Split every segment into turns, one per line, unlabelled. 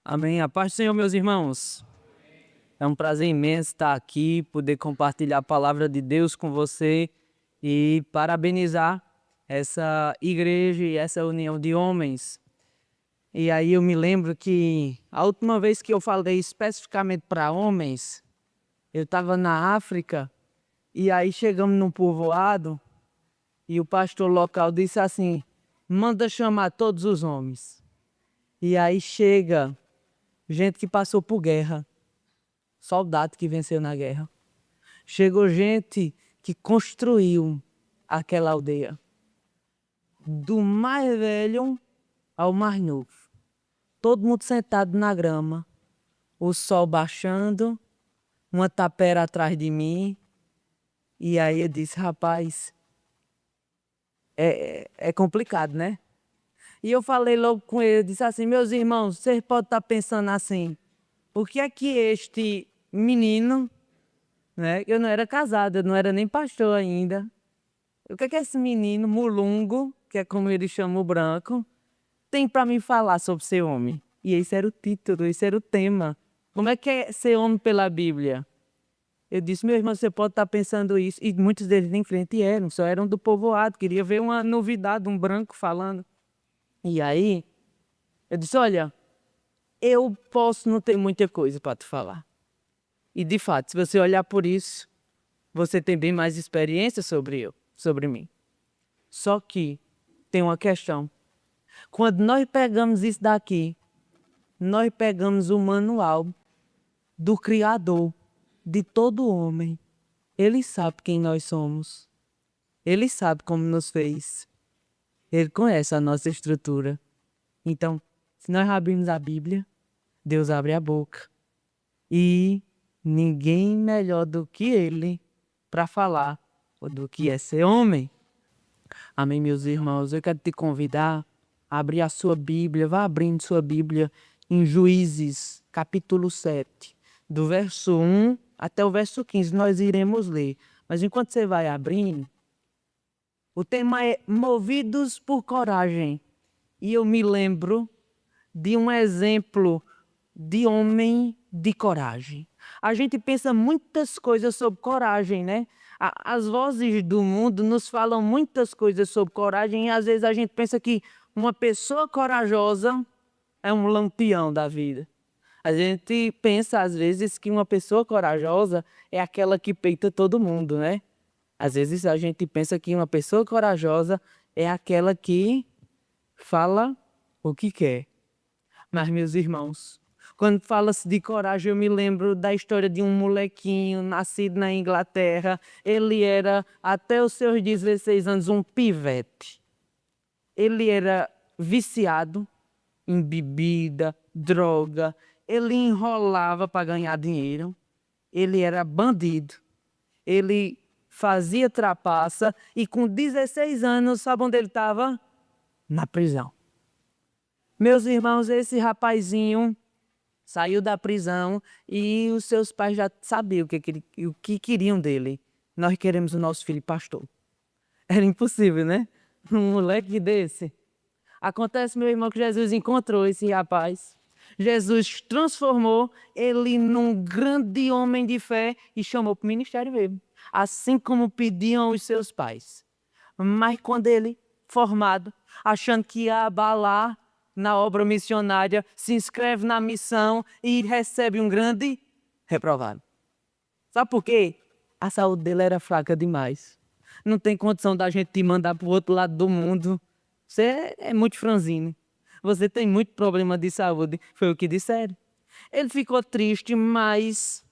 Amém. A paz do Senhor, meus irmãos. É um prazer imenso estar aqui, poder compartilhar a palavra de Deus com você e parabenizar essa igreja e essa união de homens. E aí eu me lembro que a última vez que eu falei especificamente para homens, eu estava na África e aí chegamos num povoado e o pastor local disse assim: manda chamar todos os homens. E aí chega gente que passou por guerra, soldado que venceu na guerra. Chegou gente que construiu aquela aldeia, do mais velho ao mais novo. Todo mundo sentado na grama, o sol baixando, uma tapera atrás de mim. E aí eu disse: rapaz, é complicado, né? E eu falei logo com ele, eu disse assim: meus irmãos, vocês podem estar pensando assim, por que é que este menino, né? Eu não era casado, eu não era nem pastor ainda. O que é que esse menino, mulungo, que é como ele chama o branco, tem para me falar sobre ser homem? E esse era o título, esse era o tema. Como é que é ser homem pela Bíblia? Eu disse: meu irmão, você pode estar pensando isso. E muitos deles nem frente eram, só eram do povoado, queria ver uma novidade, um branco falando. E aí, eu disse: olha, eu posso não ter muita coisa para te falar. E de fato, se você olhar por isso, você tem bem mais experiência sobre mim. Só que tem uma questão. Quando nós pegamos isso daqui, nós pegamos o manual do Criador de todo homem. Ele sabe quem nós somos. Ele sabe como nos fez. Ele conhece a nossa estrutura. Então, se nós abrirmos a Bíblia, Deus abre a boca. E ninguém melhor do que Ele para falar do que é ser homem. Amém, meus irmãos? Eu quero te convidar a abrir a sua Bíblia. Vá abrindo sua Bíblia em Juízes, capítulo 7, do verso 1 até o verso 15. Nós iremos ler. Mas enquanto você vai abrindo, o tema é Movidos por Coragem. E eu me lembro de um exemplo de homem de coragem. A gente pensa muitas coisas sobre coragem, né? As vozes do mundo nos falam muitas coisas sobre coragem e às vezes a gente pensa que uma pessoa corajosa é um lampião da vida. A gente pensa às vezes que uma pessoa corajosa é aquela que peita todo mundo, né? Às vezes a gente pensa que uma pessoa corajosa é aquela que fala o que quer. Mas, meus irmãos, quando fala-se de coragem, eu me lembro da história de um molequinho nascido na Inglaterra. Ele era, até os seus 16 anos, um pivete. Ele era viciado em bebida, droga. Ele enrolava para ganhar dinheiro. Ele era bandido. Ele fazia trapaça e com 16 anos, sabe onde ele estava? Na prisão. Meus irmãos, esse rapazinho saiu da prisão e os seus pais já sabiam o que queriam dele. Nós queremos o nosso filho pastor. Era impossível, né? Um moleque desse. Acontece, meu irmão, que Jesus encontrou esse rapaz. Jesus transformou ele num grande homem de fé e chamou para o ministério mesmo. Assim como pediam os seus pais. Mas quando ele, formado, achando que ia abalar na obra missionária, se inscreve na missão e recebe um grande reprovado. Sabe por quê? A saúde dele era fraca demais. Não tem condição da gente te mandar para o outro lado do mundo. Você é muito franzino. Você tem muito problema de saúde. Foi o que disseram. Ele ficou triste, mas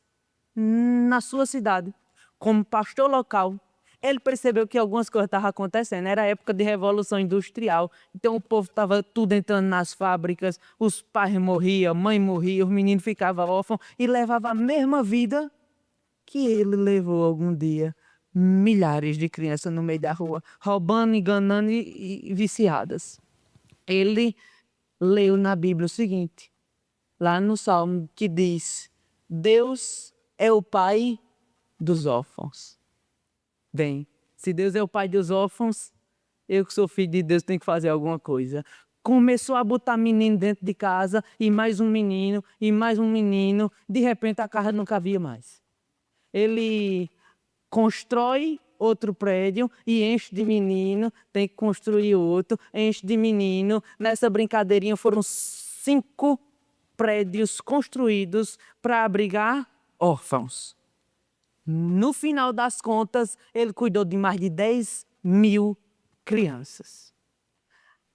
na sua cidade, como pastor local, ele percebeu que algumas coisas estavam acontecendo. Era a época de revolução industrial. Então o povo estava tudo entrando nas fábricas. Os pais morriam, a mãe morria, os meninos ficavam órfãos e levavam a mesma vida que ele levou algum dia. Milhares de crianças no meio da rua, roubando, enganando e viciadas. Ele leu na Bíblia o seguinte, lá no Salmo, que diz: Deus é o pai dos órfãos. Bem, se Deus é o pai dos órfãos, eu que sou filho de Deus tenho que fazer alguma coisa. Começou a botar menino dentro de casa, e mais um menino, e mais um menino. De repente a casa não cabia mais. Ele constrói outro prédio e enche de menino, tem que construir outro, enche de menino. Nessa brincadeirinha foram 5 prédios construídos para abrigar órfãos. No final das contas, ele cuidou de mais de 10.000 crianças.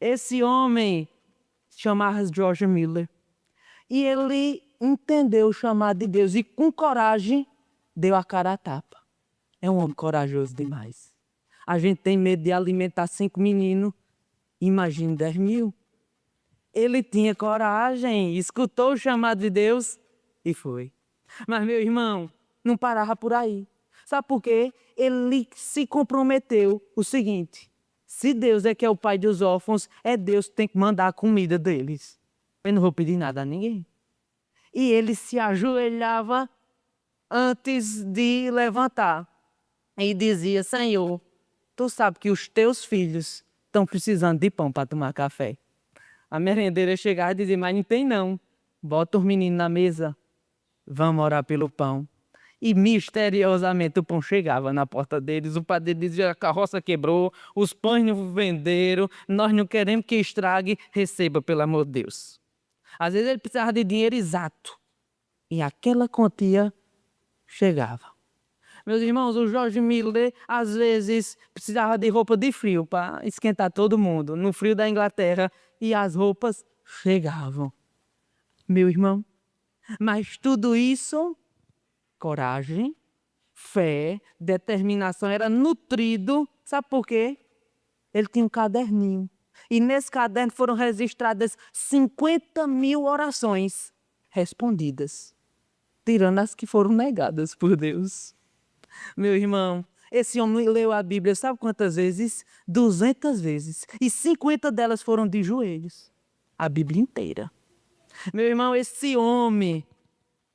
Esse homem chamava-se George Miller. E ele entendeu o chamado de Deus e com coragem deu a cara a tapa. É um homem corajoso demais. A gente tem medo de alimentar 5 meninos, imagine 10.000. Ele tinha coragem, escutou o chamado de Deus e foi. Mas, meu irmão, não parava por aí. Sabe por quê? Ele se comprometeu o seguinte: se Deus é que é o pai dos órfãos, é Deus que tem que mandar a comida deles. Eu não vou pedir nada a ninguém. E ele se ajoelhava antes de levantar e dizia: Senhor, tu sabes que os teus filhos estão precisando de pão para tomar café. A merendeira chegava e dizia: mas não tem não. Bota os meninos na mesa, vamos orar pelo pão. E misteriosamente o pão chegava na porta deles. O padeiro dizia: a carroça quebrou, os pães não venderam, nós não queremos que estrague, receba pelo amor de Deus. Às vezes ele precisava de dinheiro exato e aquela quantia chegava. Meus irmãos, o George Miller às vezes precisava de roupa de frio para esquentar todo mundo no frio da Inglaterra, e as roupas chegavam. Meu irmão, mas tudo isso, coragem, fé, determinação, era nutrido. Sabe por quê? Ele tinha um caderninho. E nesse caderno foram registradas 50.000 orações respondidas, tirando as que foram negadas por Deus. Meu irmão, esse homem leu a Bíblia, sabe quantas vezes? 200 vezes. E 50 delas foram de joelhos. A Bíblia inteira. Meu irmão, esse homem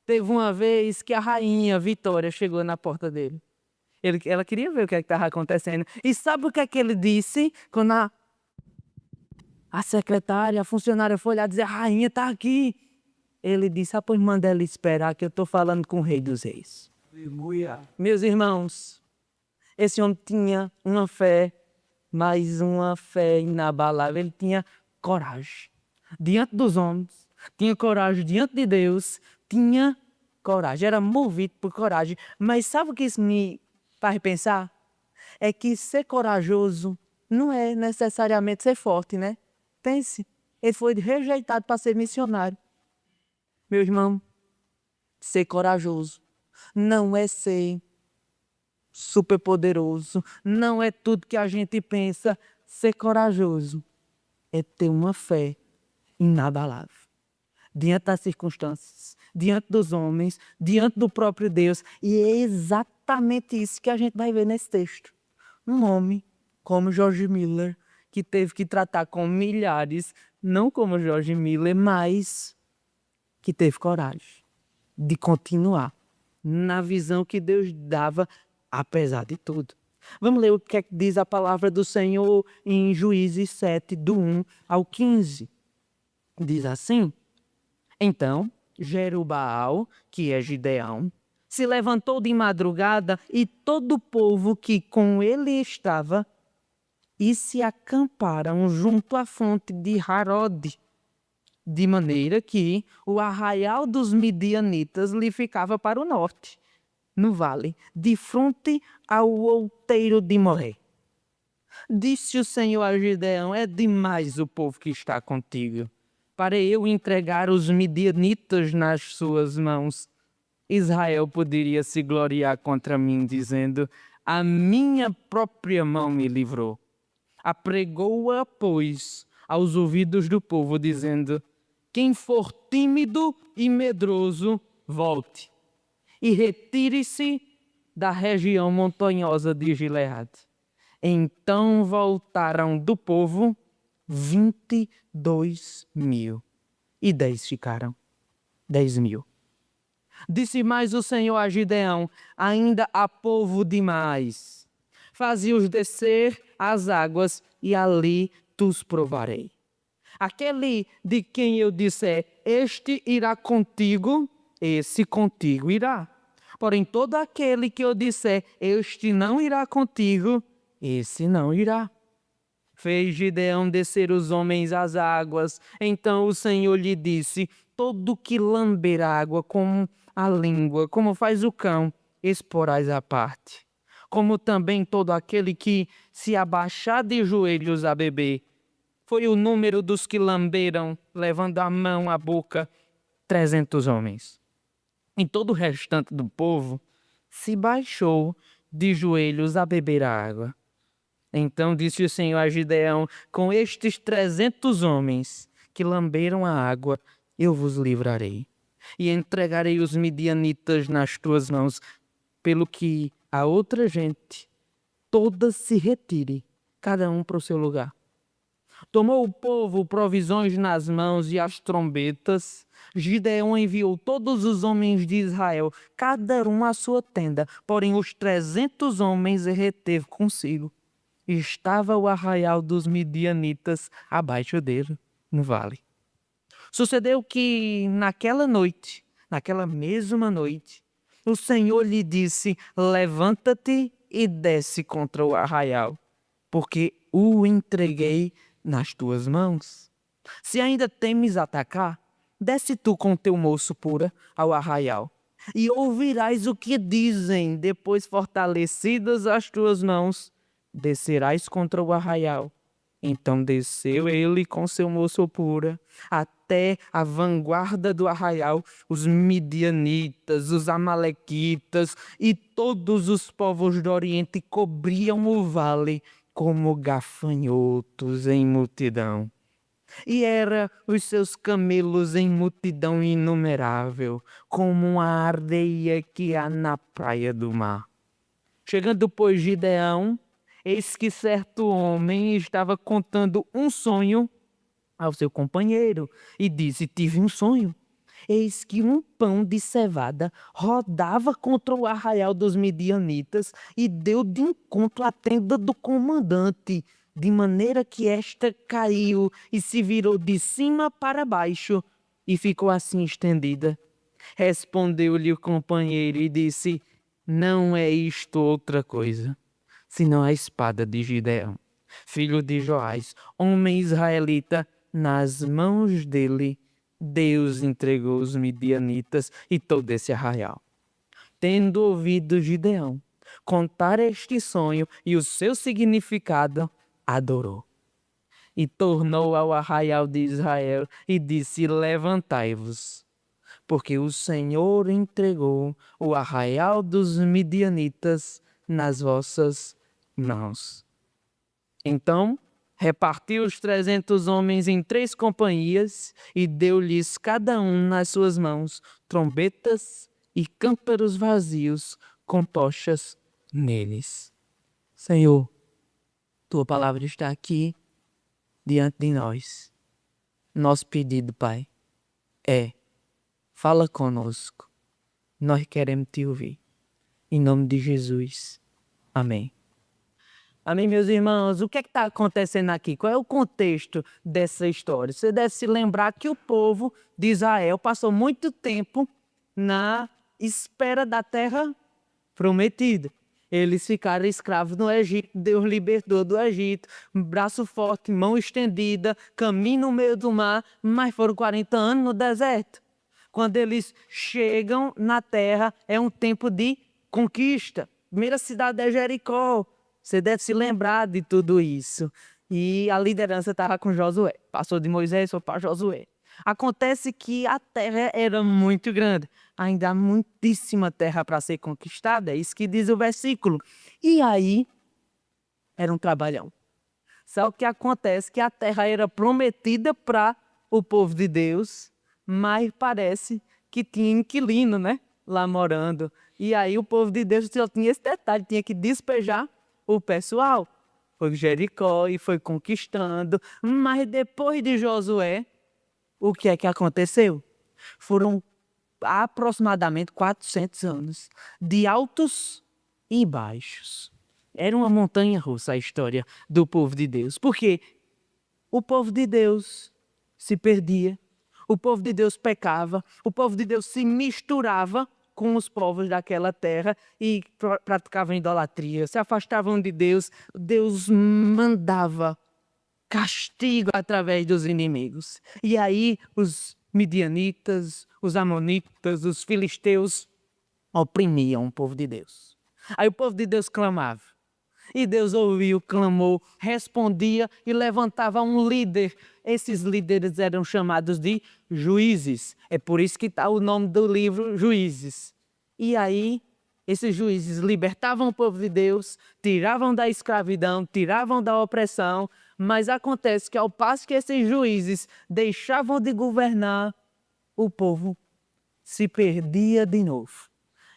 teve uma vez que a rainha Vitória chegou na porta dele. Ela queria ver o que estava acontecendo. E sabe o que é que ele disse? Quando a secretária, a funcionária foi lá dizer: a rainha está aqui. Ele disse: pois manda ela esperar que eu estou falando com o Rei dos Reis. Aleluia. Meus irmãos, esse homem tinha uma fé, mas uma fé inabalável. Ele tinha coragem diante dos homens, tinha coragem diante de Deus, tinha coragem, era movido por coragem. Mas sabe o que isso me faz pensar? É que ser corajoso não é necessariamente ser forte, né? Pense, ele foi rejeitado para ser missionário. Meu irmão, ser corajoso não é ser superpoderoso, não é tudo que a gente pensa. Ser corajoso é ter uma fé inabalável diante das circunstâncias, diante dos homens, diante do próprio Deus. E é exatamente isso que a gente vai ver nesse texto. Um homem como George Miller, que teve que tratar com milhares, não como George Miller, mas que teve coragem de continuar na visão que Deus dava, apesar de tudo. Vamos ler o que é que diz a palavra do Senhor em Juízes 7, do 1 ao 15. Diz assim: então Jerubaal, que é Gideão, se levantou de madrugada, e todo o povo que com ele estava, e se acamparam junto à fonte de Harod, de maneira que o arraial dos midianitas lhe ficava para o norte, no vale, de frente ao outeiro de Moré. Disse o Senhor a Gideão: é demais o povo que está contigo, para eu entregar os midianitas nas suas mãos. Israel poderia se gloriar contra mim, dizendo: a minha própria mão me livrou. Apregou-a, pois, aos ouvidos do povo, dizendo: quem for tímido e medroso, volte, e retire-se da região montanhosa de Gileade. Então voltaram do povo 22.000, e 10 ficaram. 10.000. Disse mais o Senhor a Gideão: ainda há povo demais. Faze-os descer às águas, e ali os provarei.
Aquele de quem eu disser, este irá contigo, esse contigo irá. Porém, todo aquele que eu disser, este não irá contigo, esse não irá. Fez Gideão descer os homens às águas. Então o Senhor lhe disse: todo que lamber água com a língua, como faz o cão, exporás à parte. Como também todo aquele que se abaixar de joelhos a beber. Foi o número dos que lamberam, levando a mão à boca, 300 homens. E todo o restante do povo se baixou de joelhos a beber a água. Então disse o Senhor a Gideão: com estes 300 homens que lamberam a água, eu vos livrarei. E entregarei os midianitas nas tuas mãos, pelo que a outra gente toda se retire, cada um para o seu lugar. Tomou o povo provisões nas mãos e as trombetas. Gideão enviou todos os homens de Israel, cada um à sua tenda, porém os 300 homens reteve consigo. Estava o arraial dos midianitas abaixo dele, no vale. Sucedeu que naquela mesma noite, o Senhor lhe disse: levanta-te e desce contra o arraial, porque o entreguei nas tuas mãos. Se ainda temes atacar, desce tu com teu moço pura ao arraial, e ouvirás o que dizem. Depois, fortalecidas as tuas mãos, descerás contra o arraial. Então desceu ele com seu moço pura até a vanguarda do arraial. Os midianitas, os amalequitas e todos os povos do Oriente cobriam o vale como gafanhotos em multidão. E era os seus camelos em multidão inumerável, como a areia que há na praia do mar. Chegando, pois, Gideão, eis que certo homem estava contando um sonho ao seu companheiro e disse: tive um sonho. Eis que um pão de cevada rodava contra o arraial dos midianitas e deu de encontro à tenda do comandante, de maneira que esta caiu e se virou de cima para baixo e ficou assim estendida. Respondeu-lhe o companheiro e disse: não é isto outra coisa, senão a espada de Gideão, filho de Joás, homem israelita. Nas mãos dele, Deus entregou os midianitas e todo esse arraial. Tendo ouvido Gideão contar este sonho e o seu significado, adorou. E tornou ao arraial de Israel e disse: levantai-vos, porque o Senhor entregou o arraial dos midianitas nas vossas mãos. Então repartiu os 300 homens em 3 companhias e deu-lhes cada um nas suas mãos trombetas e cântaros vazios com tochas neles. Senhor, tua palavra está aqui diante de nós. Nosso pedido, Pai, é: fala conosco. Nós queremos te ouvir. Em nome de Jesus. Amém. Amém, meus irmãos? O que está acontecendo aqui? Qual é o contexto dessa história? Você deve se lembrar que o povo de Israel passou muito tempo na espera da terra prometida. Eles ficaram escravos no Egito, Deus libertou do Egito, braço forte, mão estendida, caminho no meio do mar, mas foram 40 anos no deserto. Quando eles chegam na terra, é um tempo de conquista. Primeira cidade é Jericó. Você deve se lembrar de tudo isso. E a liderança estava com Josué. Passou de Moisés, foi para Josué. Acontece que a terra era muito grande. Ainda há muitíssima terra para ser conquistada. É isso que diz o versículo. E aí, era um trabalhão. Só que acontece que a terra era prometida para o povo de Deus, mas parece que tinha inquilino, né? Lá morando. E aí o povo de Deus só tinha esse detalhe, tinha que despejar o pessoal. Foi Jericó e foi conquistando. Mas depois de Josué, o que é que aconteceu? Foram aproximadamente 400 anos de altos e baixos. Era uma montanha-russa a história do povo de Deus. Porque o povo de Deus se perdia, o povo de Deus pecava, o povo de Deus se misturava com os povos daquela terra e praticavam idolatria, se afastavam de Deus. Deus mandava castigo através dos inimigos. E aí os midianitas, os amonitas, os filisteus oprimiam o povo de Deus. Aí o povo de Deus clamava. E Deus ouviu, clamou, respondia e levantava um líder. Esses líderes eram chamados de juízes. É por isso que está o nome do livro, Juízes. E aí, esses juízes libertavam o povo de Deus, tiravam da escravidão, tiravam da opressão. Mas acontece que ao passo que esses juízes deixavam de governar, o povo se perdia de novo.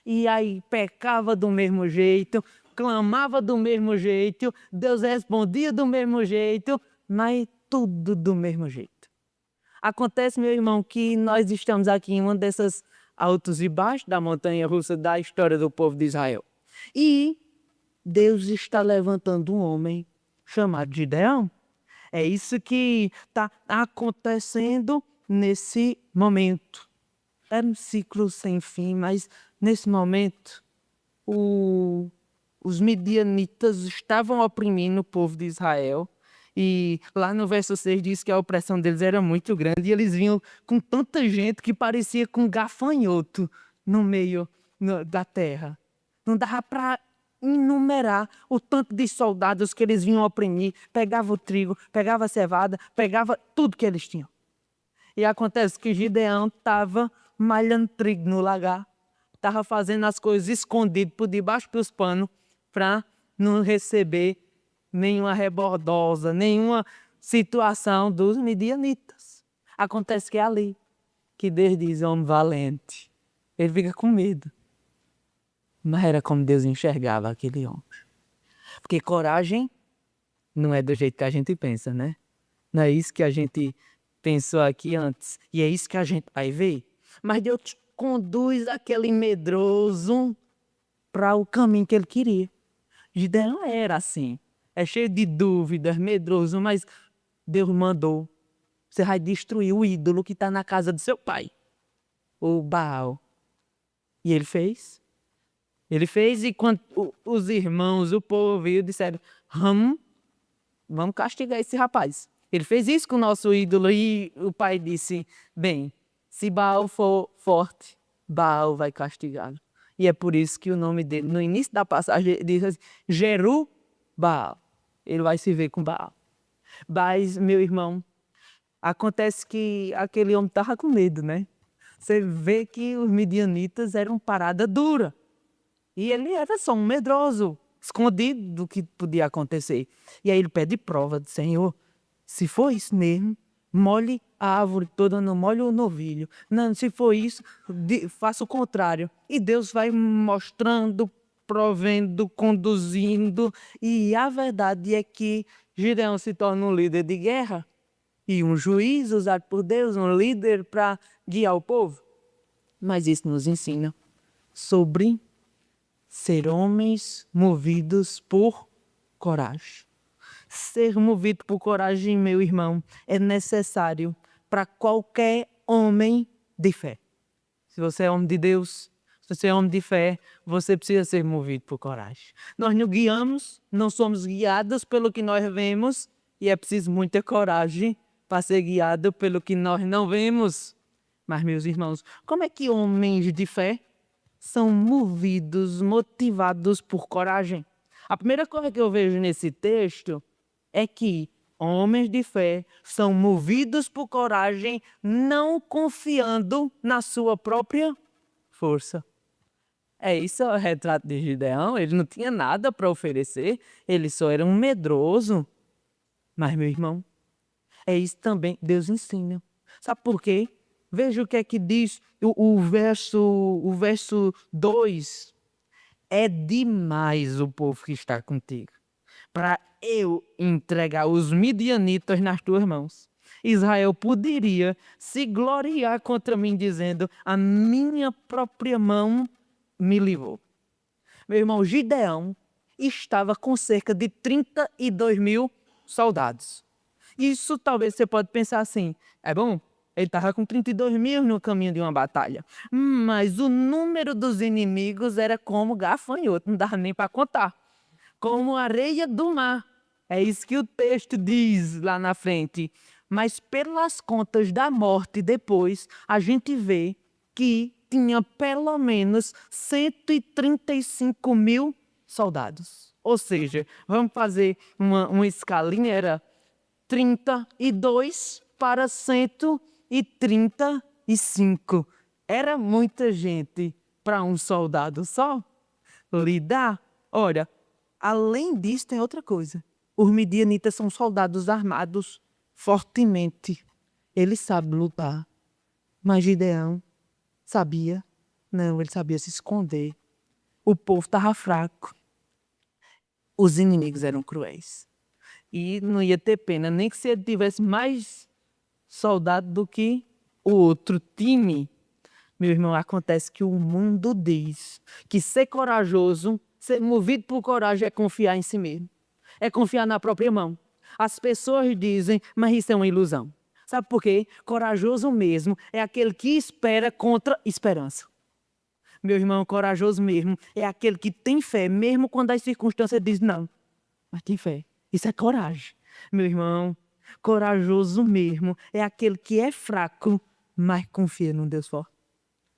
E aí pecava do mesmo jeito, clamava do mesmo jeito, Deus respondia do mesmo jeito, mas tudo do mesmo jeito. Acontece, meu irmão, que nós estamos aqui em uma dessas altos e baixos da montanha-russa da história do povo de Israel. E Deus está levantando um homem chamado Gideão. É isso que está acontecendo nesse momento. É um ciclo sem fim, mas nesse momento os midianitas estavam oprimindo o povo de Israel. E lá no verso 6 diz que a opressão deles era muito grande e eles vinham com tanta gente que parecia com um gafanhoto no meio da terra. Não dava para enumerar o tanto de soldados que eles vinham oprimir. Pegava o trigo, pegava a cevada, pegava tudo que eles tinham. E acontece que Gideão estava malhando trigo no lagar, estava fazendo as coisas escondido por debaixo dos panos para não receber nenhuma rebordosa, nenhuma situação dos midianitas. Acontece que é ali que Deus diz, homem valente. Ele fica com medo. Mas era como Deus enxergava aquele homem. Porque coragem não é do jeito que a gente pensa, né? Não é isso que a gente pensou aqui antes. E é isso que a gente vai ver. Mas Deus conduz aquele medroso para o caminho que ele queria. Gideão era assim. É cheio de dúvidas, medroso, mas Deus mandou. Você vai destruir o ídolo que está na casa do seu pai, o Baal. E ele fez. Ele fez e quando os irmãos, o povo viu, disseram, vamos castigar esse rapaz. Ele fez isso com o nosso ídolo e o pai disse, bem, se Baal for forte, Baal vai castigá-lo. E é por isso que o nome dele, no início da passagem, diz assim, Jeru-Baal. Ele vai se ver com Baal. Mas, meu irmão, acontece que aquele homem estava com medo, né? Você vê que os midianitas eram parada dura. E ele era só um medroso, escondido do que podia acontecer. E aí ele pede prova do Senhor. Se for isso mesmo, molhe a árvore toda, não molhe o novilho. Não, se for isso, faça o contrário. E Deus vai mostrando, provendo, conduzindo. E a verdade é que Gideão se torna um líder de guerra e um juiz usado por Deus, um líder para guiar o povo. Mas isso nos ensina sobre ser homens movidos por coragem. Ser movido por coragem, meu irmão, é necessário para qualquer homem de fé. Se você é homem de Deus, se você é homem de fé, você precisa ser movido por coragem. Nós não guiamos, não somos guiados pelo que nós vemos e é preciso muita coragem para ser guiado pelo que nós não vemos. Mas, meus irmãos, como é que homens de fé são movidos, motivados por coragem? A primeira coisa que eu vejo nesse texto é que homens de fé são movidos por coragem, não confiando na sua própria força. É isso o retrato de Gideão. Ele não tinha nada para oferecer, ele só era um medroso. Mas, meu irmão, é isso também que Deus ensina. Sabe por quê? Veja o que é que diz o verso 2. É demais o povo que está contigo, para eu entregar os midianitas nas tuas mãos. Israel poderia se gloriar contra mim, dizendo, a minha própria mão me livrou. Meu irmão, Gideão estava com cerca de 32 mil soldados.
Isso talvez você pode pensar assim, é bom, ele estava com 32 mil no caminho de uma batalha, mas o número dos inimigos era como gafanhoto, não dava nem para contar, como areia do mar. É isso que o texto diz lá na frente. Mas pelas contas da morte depois, a gente vê que tinha pelo menos 135 mil soldados. Ou seja, vamos fazer uma escalinha, era 32 para 135. Era muita gente para um soldado só lidar. Olha, além disso tem outra coisa. Os midianitas são soldados armados fortemente. Eles sabem lutar. Mas Gideão sabia? Não, ele sabia se esconder. O povo estava fraco. Os inimigos eram cruéis. E não ia ter pena, nem que se ele tivesse mais soldado do que o outro time. Meu irmão, acontece que o mundo diz que ser corajoso, ser movido por coragem é confiar em si mesmo. É confiar na própria mão. As pessoas dizem, mas isso é uma ilusão. Sabe por quê? Corajoso mesmo é aquele que espera contra esperança. Meu irmão, corajoso mesmo é aquele que tem fé, mesmo quando as circunstâncias dizem não. Mas tem fé. Isso é coragem. Meu irmão, corajoso mesmo é aquele que é fraco, mas confia num Deus forte.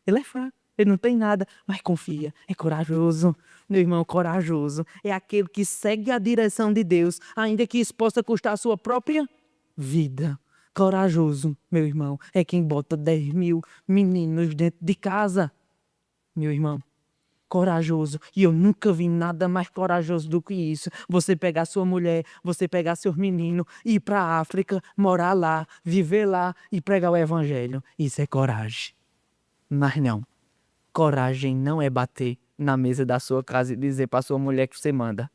Ele é fraco, ele não tem nada, mas confia. É corajoso. Meu irmão, corajoso é aquele que segue a direção de Deus, ainda que isso possa custar a sua própria vida. Corajoso, meu irmão, é quem bota 10 mil meninos dentro de casa. Meu irmão, corajoso. E eu nunca vi nada mais corajoso do que isso. Você pegar sua mulher, você pegar seus meninos, ir para a África, morar lá, viver lá e pregar o evangelho. Isso é coragem. Mas não. Coragem não é bater na mesa da sua casa e dizer para sua mulher que você manda.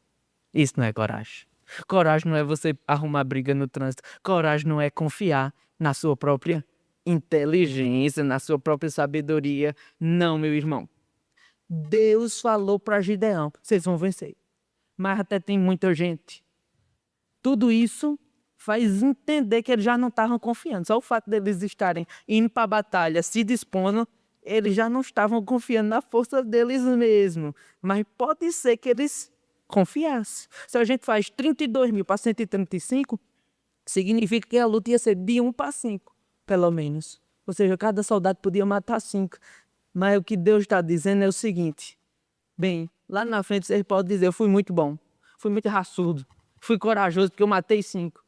Isso não é coragem. Coragem não é você arrumar briga no trânsito. Coragem não é confiar na sua própria inteligência, na sua própria sabedoria. Não, meu irmão. Deus falou para Gideão, vocês vão vencer. Mas até tem muita gente. Tudo isso faz entender que eles já não estavam confiando. Só o fato deles estarem indo para a batalha, se dispondo, eles já não estavam confiando na força deles mesmos. Mas pode ser que eles confiassem. Se a gente faz 32 mil para 135, significa que a luta ia ser de 1 para 5, pelo menos. Ou seja, cada soldado podia matar 5. Mas o que Deus está dizendo é o seguinte. Bem, lá na frente vocês podem dizer, eu fui muito bom. Fui muito raçudo. Fui corajoso porque eu matei 5.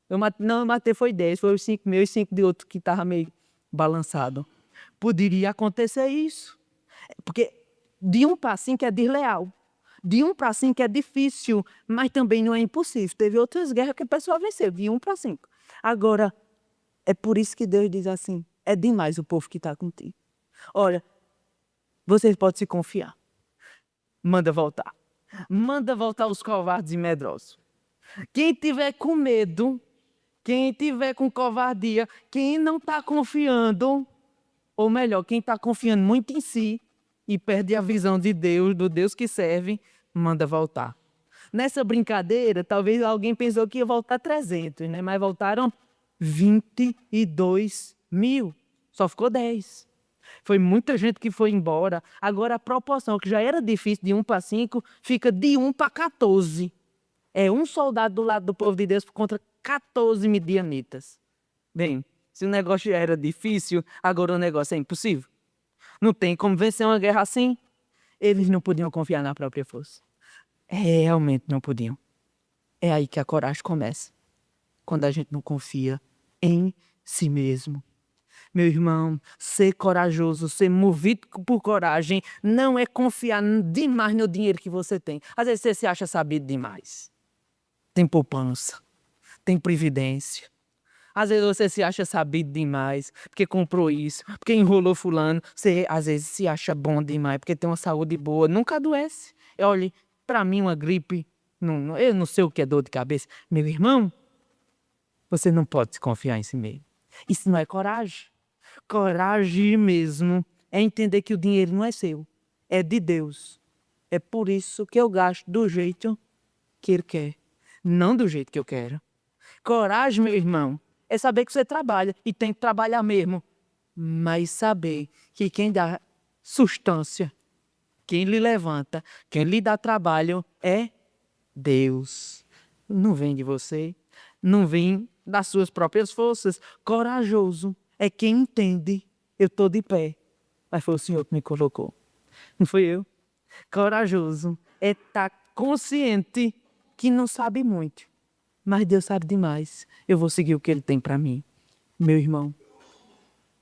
Eu matei foi 10. Foi os 5 meus e 5 de outro que estava meio balançado. Poderia acontecer isso. Porque de 1 para 5 é desleal. De 1 para 5 é difícil, mas também não é impossível. Teve outras guerras que a pessoa venceu, de 1 para 5. Agora, é por isso que Deus diz assim, é demais o povo que está contigo. Olha, vocês podem se confiar. Manda voltar. Manda voltar os covardes e medrosos. Quem tiver com medo, quem tiver com covardia, quem não está confiando, ou melhor, quem está confiando muito em si e perde a visão de Deus, do Deus que serve, manda voltar. Nessa brincadeira, talvez alguém pensou que ia voltar 300, né? Mas voltaram 22 mil. Só ficou 10. Foi muita gente que foi embora. Agora a proporção, que já era difícil de 1 para 5, fica de 1 para 14. É um soldado do lado do povo de Deus contra 14 midianitas. Bem, se o negócio já era difícil, agora o negócio é impossível. Não tem como vencer uma guerra assim. Eles não podiam confiar na própria força. Realmente não podiam. É aí que a coragem começa. Quando a gente não confia em si mesmo. Meu irmão, ser corajoso, ser movido por coragem, não é confiar demais no dinheiro que você tem. Às vezes você se acha sabido demais. Tem poupança, tem previdência. Às vezes você se acha sabido demais, porque comprou isso, porque enrolou fulano. Você às vezes se acha bom demais, porque tem uma saúde boa, nunca adoece. Olha, para mim uma gripe, eu não sei o que é dor de cabeça. Meu irmão, você não pode se confiar em si mesmo. Isso não é coragem. Coragem mesmo é entender que o dinheiro não é seu, é de Deus. É por isso que eu gasto do jeito que Ele quer, não do jeito que eu quero.
Coragem, meu irmão, é saber que você trabalha e tem que trabalhar mesmo. Mas saber que quem dá sustância, quem lhe levanta, quem lhe dá trabalho é Deus. Não vem de você, não vem das suas próprias forças. Corajoso é quem entende, eu estou de pé, mas foi o Senhor que me colocou, não fui eu. Corajoso é estar consciente que não sabe muito, mas Deus sabe demais. Eu vou seguir o que Ele tem para mim. Meu irmão,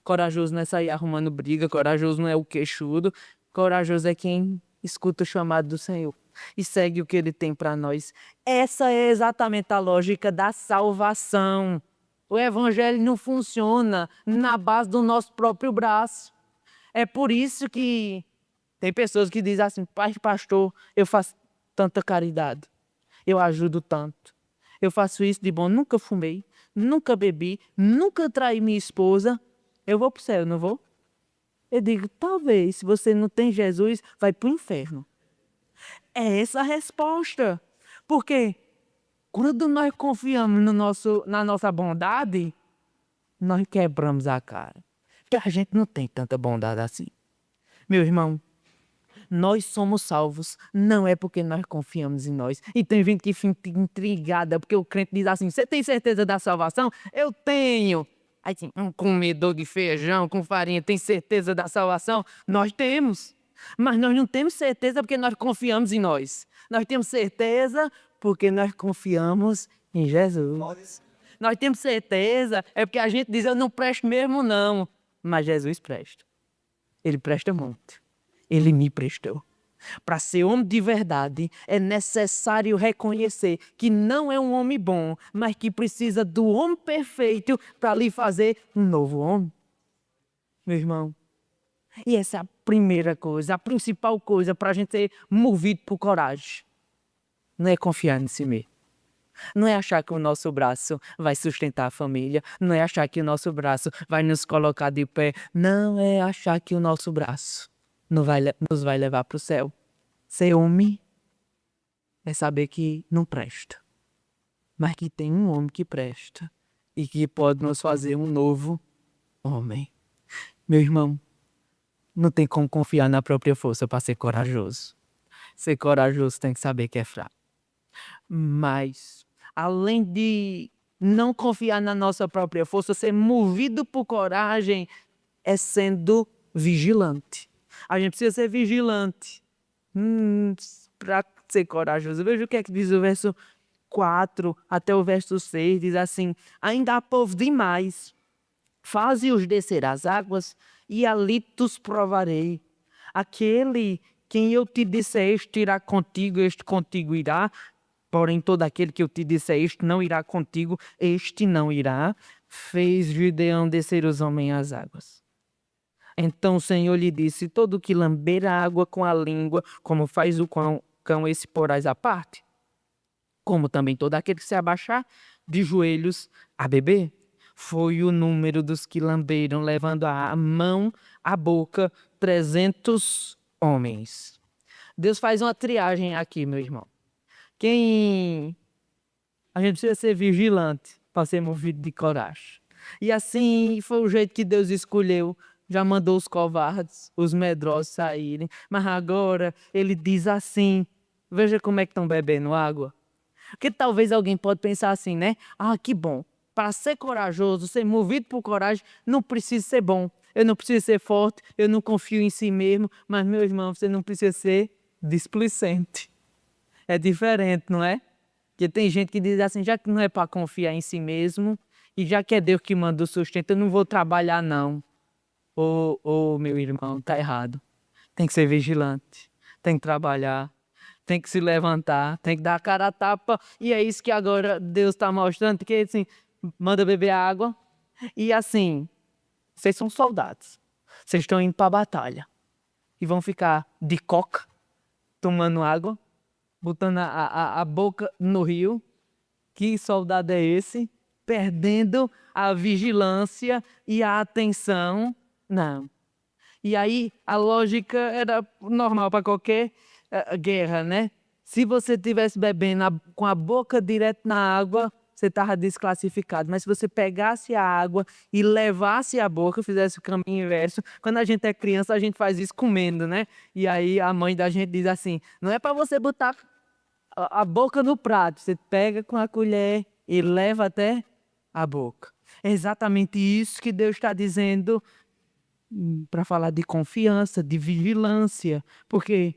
corajoso não é sair arrumando briga, corajoso não é o queixudo, corajoso é quem escuta o chamado do Senhor e segue o que Ele tem para nós. Essa é exatamente a lógica da salvação. O evangelho não funciona na base do nosso próprio braço. É por isso que tem pessoas que dizem assim: pai, pastor, eu faço tanta caridade, eu ajudo tanto, eu faço isso de bom, nunca fumei, nunca bebi, nunca traí minha esposa, eu vou para o céu, não vou? Eu digo, talvez, se você não tem Jesus, vai para o inferno. É essa a resposta. Porque quando nós confiamos na nossa bondade, nós quebramos a cara. Porque a gente não tem tanta bondade assim. Meu irmão, nós somos salvos, não é porque nós confiamos em nós. E tem gente que fica intrigada, porque o crente diz assim: você tem certeza da salvação? Eu tenho. Aí assim, um comedor de feijão com farinha tem certeza da salvação? Nós temos. Mas nós não temos certeza porque nós confiamos em nós. Nós temos certeza porque nós confiamos em Jesus. Nós temos certeza é porque a gente diz: eu não presto mesmo não. Mas Jesus presta. Ele presta muito. Ele me prestou. Para ser homem de verdade, é necessário reconhecer que não é um homem bom, mas que precisa do homem perfeito para lhe fazer um novo homem. Meu irmão, e essa é a primeira coisa, a principal coisa para a gente ser movido por coragem. Não é confiar em si mesmo. Não é achar que o nosso braço vai sustentar a família. Não é achar que o nosso braço vai nos colocar de pé. Não é achar que o nosso braço nos vai levar para o céu. Ser homem é saber que não presta, mas que tem um homem que presta e que pode nos fazer um novo homem. Meu irmão, não tem como confiar na própria força para ser corajoso. Ser corajoso tem que saber que é fraco. Mas, além de não confiar na nossa própria força, ser movido por coragem é sendo vigilante. A gente precisa ser vigilante para ser corajoso. Veja o que é que diz o verso 4 até o verso 6. Diz assim: ainda há povo demais, faze-os descer às águas e ali tus provarei. Aquele quem eu te disser este irá contigo, este contigo irá. Porém, todo aquele que eu te disser este não irá contigo, este não irá. Fez Gideão descer os homens às águas. Então o Senhor lhe disse: todo que lamber a água com a língua, como faz o cão, esse porás à parte. Como também todo aquele que se abaixar de joelhos a beber. Foi o número dos que lamberam, levando a mão à boca, 300 homens. Deus faz uma triagem aqui, meu irmão. A gente precisa ser vigilante para ser movido de coragem. E assim foi o jeito que Deus escolheu. Já mandou os covardes, os medrosos saírem. Mas agora ele diz assim: veja como é que estão bebendo água. Porque talvez alguém pode pensar assim, né? Ah, que bom. Para ser corajoso, ser movido por coragem, não precisa ser bom. Eu não preciso ser forte, eu não confio em si mesmo. Mas, meu irmão, você não precisa ser displicente. É diferente, não é? Porque tem gente que diz assim: já que não é para confiar em si mesmo, e já que é Deus que manda o sustento, eu não vou trabalhar não. Meu irmão, tá errado. Tem que ser vigilante, tem que trabalhar, tem que se levantar, tem que dar a cara a tapa. E é isso que agora Deus está mostrando, que assim, manda beber água. E assim, vocês são soldados, vocês estão indo para a batalha e vão ficar de coca, tomando água, botando a boca no rio. Que soldado é esse? Perdendo a vigilância e a atenção. Não. E aí a lógica era normal para qualquer guerra, né? Se você estivesse bebendo com a boca direto na água,
você estava desclassificado. Mas se você pegasse a água e levasse à boca, fizesse o caminho inverso, quando a gente é criança, a gente faz isso comendo, né? E aí a mãe da gente diz assim, não é para você botar a boca no prato, você pega com a colher e leva até a boca. É exatamente isso que Deus está dizendo para falar de confiança, de vigilância, porque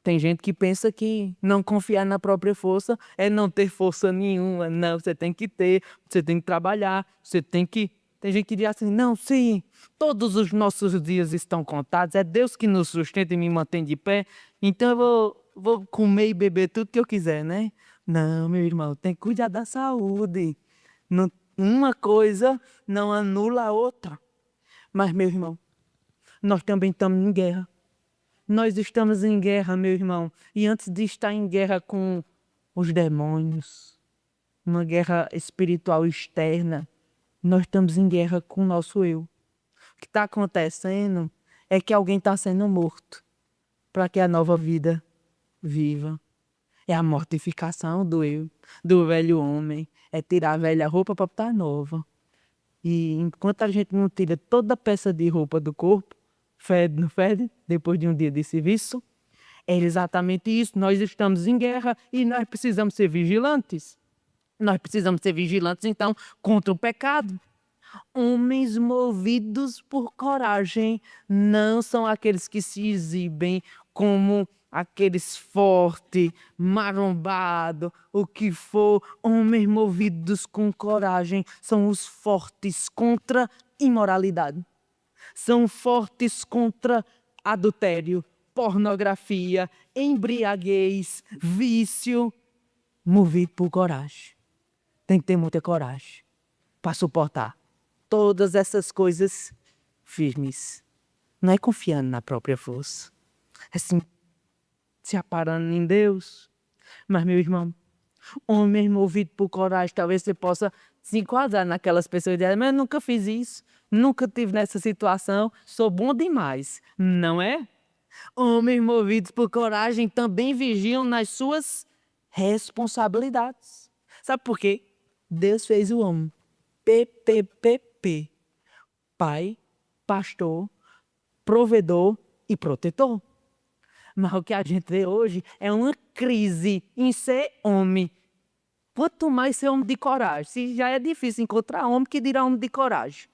tem gente que pensa que não confiar na própria força é não ter força nenhuma. Não, você tem que ter, você tem que trabalhar, você tem que... Tem gente que diz assim, não, sim, todos os nossos dias estão contados, é Deus que nos sustenta e me mantém de pé, então eu vou comer e beber tudo que eu quiser, né? Não, meu irmão, tem que cuidar da saúde. Uma coisa não anula a outra. Mas, meu irmão, nós também estamos em guerra. Nós estamos em guerra, meu irmão. E antes de estar em guerra com os demônios, uma guerra espiritual externa, nós estamos em guerra com o nosso eu. O que está acontecendo é que alguém está sendo morto para que a nova vida viva. É a mortificação do eu, do velho homem. É tirar a velha roupa para botar a nova. E enquanto a gente não tira toda a peça de roupa do corpo, fede, não fede, depois de um dia de serviço, é exatamente isso. Nós estamos em guerra e nós precisamos ser vigilantes. Nós precisamos ser vigilantes, então, contra o pecado. Homens movidos por coragem não são aqueles que se exibem como aqueles fortes, marombados, o que for. Homens movidos com coragem são os fortes contra imoralidade. São fortes contra adultério, pornografia, embriaguez, vício, movido por coragem. Tem que ter muita coragem para suportar todas essas coisas firmes. Não é confiando na própria força. É assim, se aparando em Deus. Mas, meu irmão, homem movido por coragem, talvez você possa se enquadrar naquelas pessoas e dizer, mas eu nunca fiz isso, nunca estive nessa situação, sou bom demais. Não é? Homens movidos por coragem também vigiam nas suas responsabilidades. Sabe por quê? Deus fez o homem. PPPP. Pai, pastor, provedor e protetor. Mas o que a gente vê hoje é uma crise em ser homem. Quanto mais ser homem de coragem. Se já é difícil encontrar homem, que dirá homem de coragem.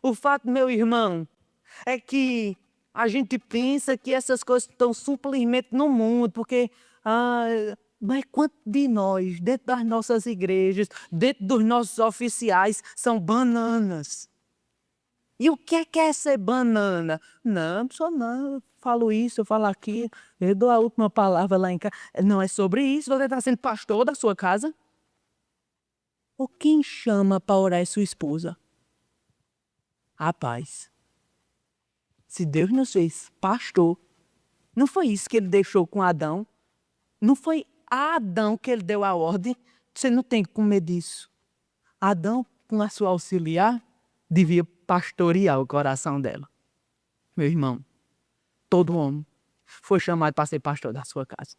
O fato, meu irmão, é que a gente pensa que essas coisas estão simplesmente no mundo, porque... mas quanto de nós, dentro das nossas igrejas, dentro dos nossos oficiais, são bananas? E o que é ser banana? Não, só não, eu falo isso, eu falo aquilo, eu dou a última palavra lá em casa. Não é sobre isso, você está sendo pastor da sua casa? Ou quem chama para orar é sua esposa? Rapaz, se Deus nos fez pastor, não foi isso que ele deixou com Adão? Não foi a Adão que ele deu a ordem? Você não tem que comer disso. Adão, com a sua auxiliar, devia pastorear o coração dela. Meu irmão, todo homem foi chamado para ser pastor da sua casa.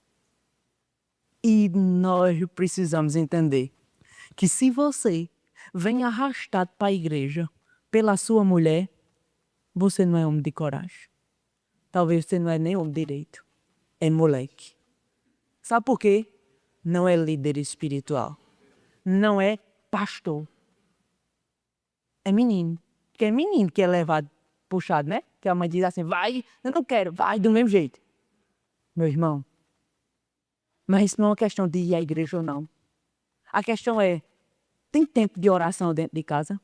E nós precisamos entender que se você vem arrastado para a igreja pela sua mulher, você não é homem de coragem. Talvez você não é nem homem direito. É moleque. Sabe por quê? Não é líder espiritual. Não é pastor. É menino. Porque é menino que é levado, puxado, né? Que a mãe diz assim, vai, eu não quero, vai do mesmo jeito. Meu irmão, mas isso não é uma questão de ir à igreja ou não. A questão é, tem tempo de oração dentro de casa?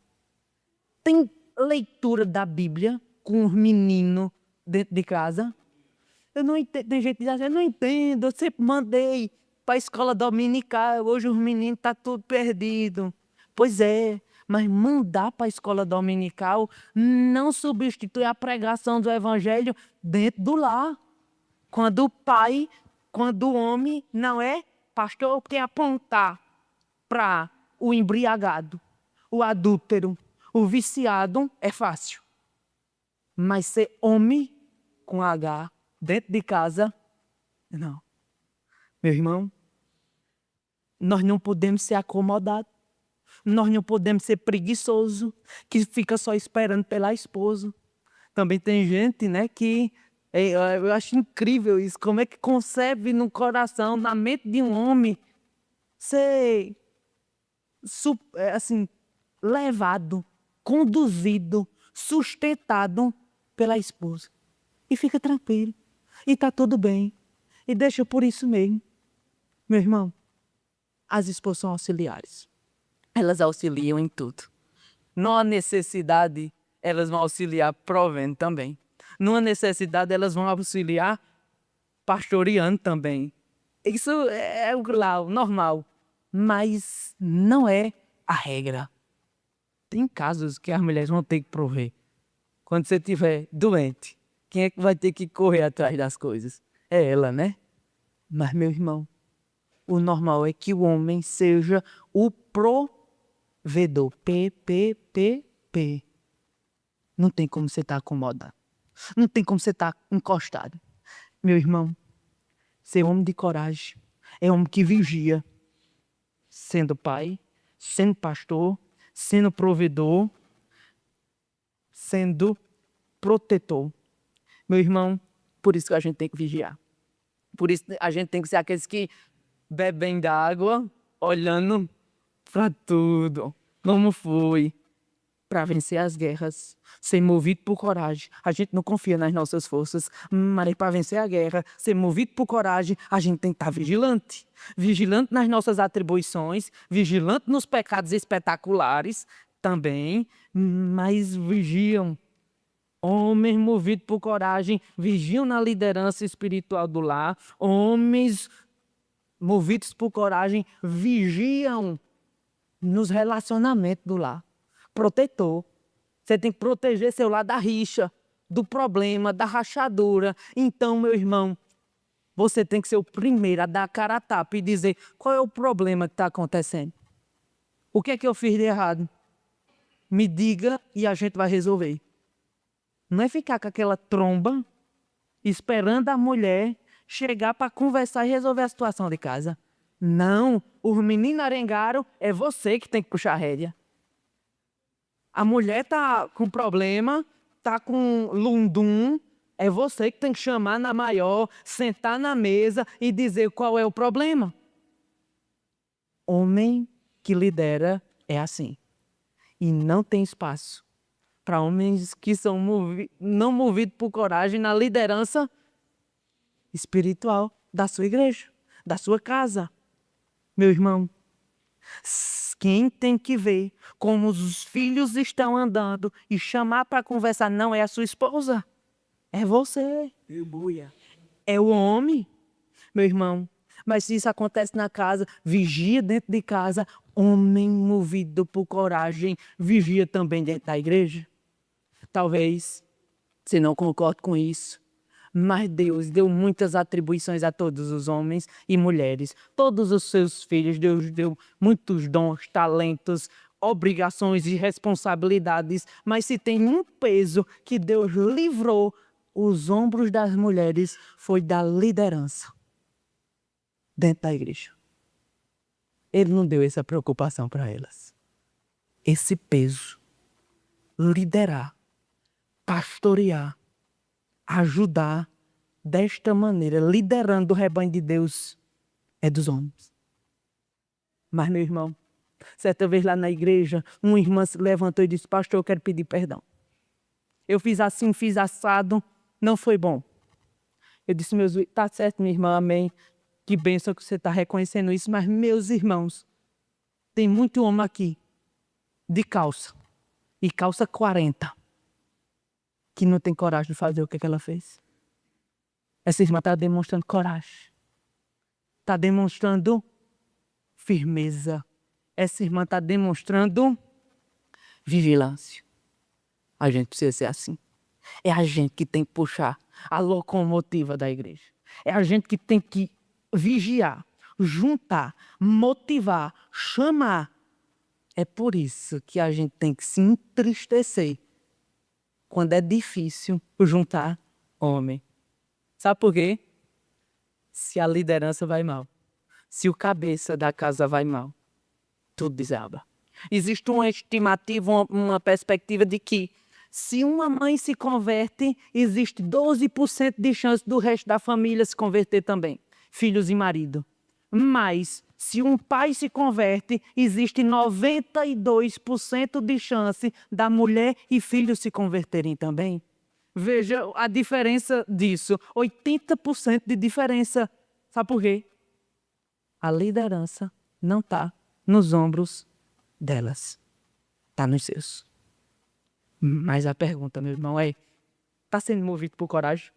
Tem leitura da Bíblia com os meninos dentro de casa? Eu não entendo, tem gente que diz assim, eu não entendo, eu sempre mandei para a escola dominical, hoje os meninos estão tudo perdidos. Pois é, mas mandar para a escola dominical não substitui a pregação do evangelho dentro do lar. Quando o pai, quando o homem não é pastor, quer apontar para o embriagado, o adúltero, o viciado, é fácil. Mas ser homem com H dentro de casa, não. Meu irmão,
Nós não podemos ser acomodados. Nós não podemos ser preguiçosos, que fica só esperando pela esposa. Também tem gente, né, que eu acho incrível isso. Como é que concebe no coração, na mente de um homem, ser assim, levado, conduzido, sustentado pela esposa. E fica tranquilo. E está tudo bem. E deixa por isso mesmo. Meu irmão, as esposas são auxiliares. Elas auxiliam em tudo. Não há necessidade, elas vão auxiliar provendo também. Não há necessidade, elas vão auxiliar pastoreando também. Isso é o normal. Mas não é a regra. Tem casos que as mulheres vão ter que prover. Quando você estiver doente, quem é que vai ter que correr atrás das coisas? É ela, né? Mas, meu irmão, o normal é que o homem seja o provedor. P. Não tem como você estar acomodado. Não tem como você estar encostado. Meu irmão, ser homem de coragem é homem que vigia. Sendo pai, sendo pastor, sendo provedor, sendo protetor. Meu irmão, por isso que a gente tem que vigiar. Por isso a gente tem que ser aqueles que bebem d'água, olhando para tudo, como foi, para vencer as guerras, ser movido por coragem. A gente não confia nas nossas forças, mas para vencer a guerra, ser movido por coragem, a gente tem que estar vigilante. Vigilante nas nossas atribuições, vigilante nos pecados espetaculares também, mas vigiam. Homens movidos por coragem, vigiam na liderança espiritual do lar. Homens movidos por coragem, vigiam nos relacionamentos do lar. Protetor. Você tem que proteger seu lar da rixa, do problema, da rachadura. Então, meu irmão, você tem que ser o primeiro a dar a cara a tapa e dizer qual é o problema que está acontecendo. O que é que eu fiz de errado? Me diga e a gente vai resolver. Não é ficar com aquela tromba esperando a mulher chegar para conversar e resolver a situação de casa. Não, os meninos arengaram, é você que tem que puxar a rédea. A mulher tá com problema, tá com lundum, é você que tem que chamar na maior, sentar na mesa e dizer qual é o problema. Homem que lidera é assim. E não tem espaço para homens que são não movidos por coragem na liderança espiritual da sua igreja, da sua casa. Meu irmão, quem tem que ver como os filhos estão andando e chamar para conversar não é a sua esposa, é você. É o homem, meu irmão. Mas se isso acontece na casa, vigia dentro de casa. Homem movido por coragem, vigia também dentro da igreja. Talvez você não concorde com isso, mas Deus deu muitas atribuições a todos os homens e mulheres. Todos os seus filhos, Deus deu muitos dons, talentos, obrigações e responsabilidades. Mas se tem um peso que Deus livrou os ombros das mulheres, foi da liderança dentro da igreja. Ele não deu essa preocupação para elas. Esse peso, liderar, pastorear, ajudar desta maneira, liderando o rebanho de Deus, é dos homens. Mas, meu irmão, certa vez lá na igreja, uma irmã se levantou e disse: pastor, eu quero pedir perdão. Eu fiz assim, fiz assado, não foi bom. Eu disse: tá certo, minha irmã, amém. Que bênção que você está reconhecendo isso, mas, meus irmãos, tem muito homem aqui de calça, e calça 40, que não tem coragem de fazer o que ela fez. Essa irmã está demonstrando coragem. Está demonstrando firmeza. Essa irmã está demonstrando vigilância. A gente precisa ser assim. É a gente que tem que puxar a locomotiva da igreja. É a gente que tem que vigiar, juntar, motivar, chamar. É por isso que a gente tem que se entristecer quando é difícil juntar homem. Sabe por quê? Se a liderança vai mal. Se o cabeça da casa vai mal, tudo desaba. Existe uma estimativa, uma perspectiva de que se uma mãe se converte, existe 12% de chance do resto da família se converter também, filhos e marido. Mas se um pai se converte, existe 92% de chance da mulher e filhos se converterem também. Veja a diferença disso, 80% de diferença. Sabe por quê? A liderança não está nos ombros delas, está nos seus. Mas a pergunta, meu irmão, é: está sendo movido por coragem?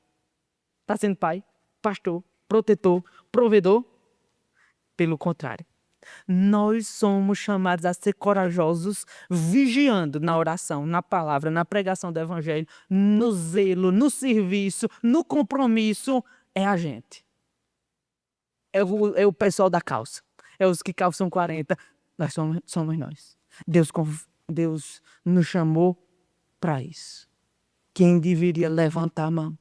Está sendo pai, pastor, protetor, provedor? Pelo contrário, nós somos chamados a ser corajosos, vigiando na oração, na palavra, na pregação do evangelho, no zelo, no serviço, no compromisso. É a gente. É o pessoal da calça. É os que calçam 40. Nós somos nós. Deus nos chamou para isso. Quem deveria levantar a mão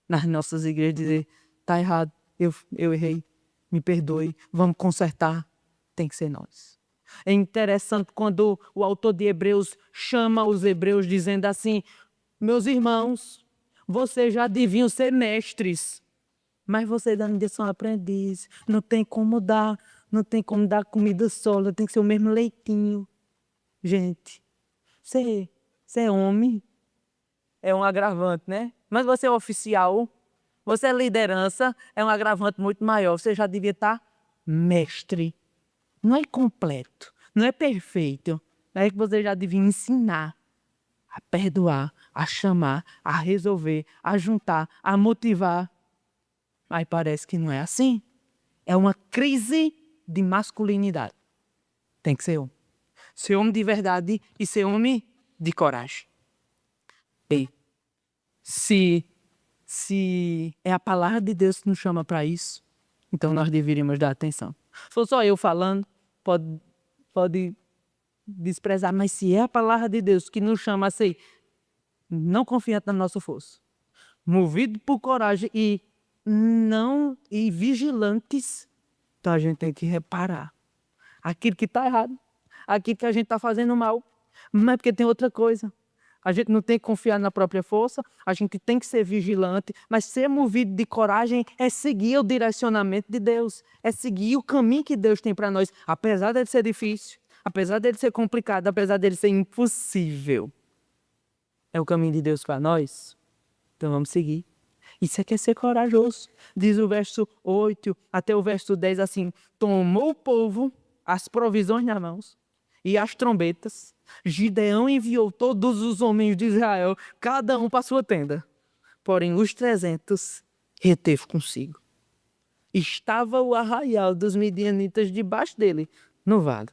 nas nossas igrejas e dizer: está errado, eu errei, me perdoe, vamos consertar, tem que ser nós. É interessante quando o autor de Hebreus chama os hebreus dizendo assim: meus irmãos, vocês já deviam ser mestres, mas vocês ainda são aprendizes, não tem como dar comida sólida, tem que ser o mesmo leitinho. Gente, você é homem, é um agravante, né? Mas você é oficial, você é liderança, é um agravante muito maior. Você já devia estar mestre. Não é completo, não é perfeito, é que você já devia ensinar a perdoar, a chamar, a resolver, a juntar, a motivar. Mas parece que não é assim. É uma crise de masculinidade. Tem que ser homem. Ser homem de verdade e ser homem de coragem. E se é a palavra de Deus que nos chama para isso, então nós deveríamos dar atenção. Se for só eu falando, pode desprezar, mas se é a palavra de Deus que nos chama a ser não confiante na nossa força, movido por coragem e vigilantes, então a gente tem que reparar aquilo que está errado, aquilo que a gente está fazendo mal, mas porque tem outra coisa. A gente não tem que confiar na própria força, a gente tem que ser vigilante, mas ser movido de coragem é seguir o direcionamento de Deus, é seguir o caminho que Deus tem para nós, apesar dele ser difícil, apesar dele ser complicado, apesar dele ser impossível. É o caminho de Deus para nós, então vamos seguir. Isso é que é ser corajoso. Diz o verso 8 até o verso 10 assim: tomou o povo as provisões nas mãos e as trombetas. Gideão enviou todos os homens de Israel, cada um para sua tenda. Porém, os 300 reteve consigo. Estava o arraial dos midianitas debaixo dele, no vale.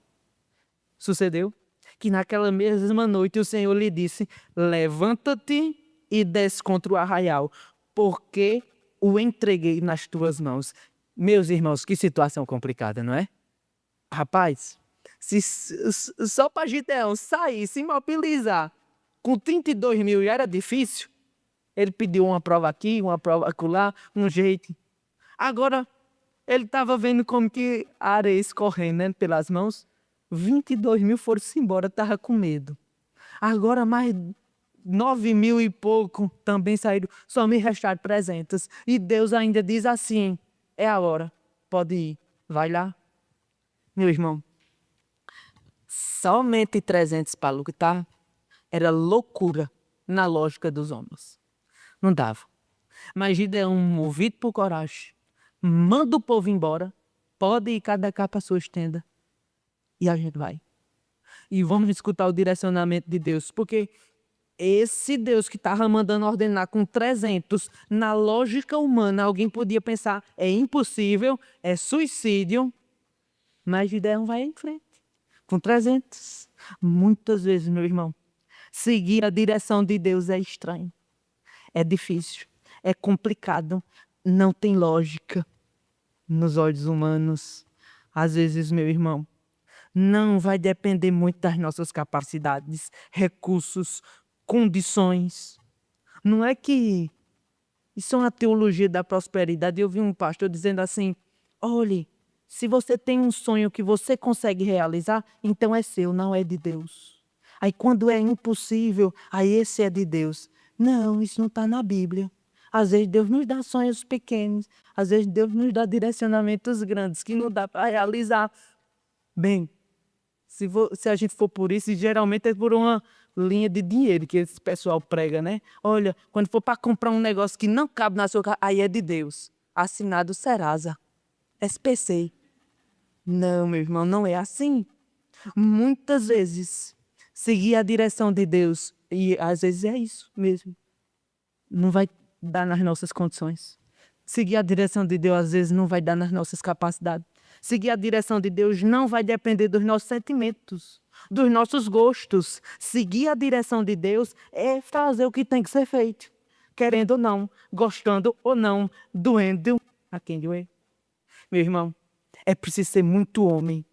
Sucedeu que naquela mesma noite o Senhor lhe disse: levanta-te e desce contra o arraial, porque o entreguei nas tuas mãos. Meus irmãos, que situação complicada, não é? Rapaz, se só para Gideão sair, se mobilizar com 32 mil já era difícil, ele pediu uma prova aqui, uma prova acolá, um jeito. Agora, ele estava vendo como que a areia escorrendo, né, pelas mãos. 22 mil foram-se embora, estava com medo. Agora mais 9 mil e pouco também saíram, só me restaram 300. E Deus ainda diz assim: é a hora, pode ir, vai lá. Meu irmão, somente 300 para lutar era loucura na lógica dos homens. Não dava. Mas Gideão, movido por coragem, manda o povo embora, pode ir cada cá para suas tendas. E a gente vai. E vamos escutar o direcionamento de Deus, porque esse Deus que estava mandando ordenar com 300, na lógica humana, alguém podia pensar: é impossível, é suicídio. Mas Gideão vai em frente, com 300. Muitas vezes, meu irmão, seguir a direção de Deus é estranho, é difícil, é complicado, não tem lógica nos olhos humanos. Às vezes, meu irmão, não vai depender muito das nossas capacidades, recursos, condições. Não é que isso é uma teologia da prosperidade. Eu vi um pastor dizendo assim: olhe,
Se você tem um sonho que você consegue realizar, então é seu, não é de Deus. Aí quando é impossível, aí esse é de Deus. Não, isso não está na Bíblia. Às vezes Deus nos dá sonhos pequenos, às vezes Deus nos dá direcionamentos grandes que não dá para realizar. Bem, se a gente for por isso, e geralmente é por uma linha de dinheiro que esse pessoal prega, né? Olha, quando for para comprar um negócio que não cabe na sua casa, aí é de Deus. Assinado Serasa, SPC. Não, meu irmão, não é assim. Muitas vezes, seguir a direção de Deus, e às vezes é isso mesmo, não vai dar nas nossas condições. Seguir a direção de Deus, às vezes, não vai dar nas nossas capacidades. Seguir a direção de Deus não vai depender dos nossos sentimentos, dos nossos gostos. Seguir a direção de Deus é fazer o que tem que ser feito, querendo ou não, gostando ou não, doendo a quem doer. Meu irmão, é preciso ser muito homem,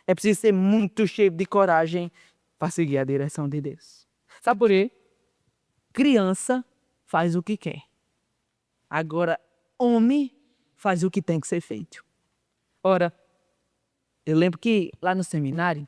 é preciso ser muito cheio de coragem para seguir a direção de Deus. Sabe por quê? Criança faz o que quer. Agora, homem faz o que tem que ser feito. Ora, eu lembro que lá no seminário,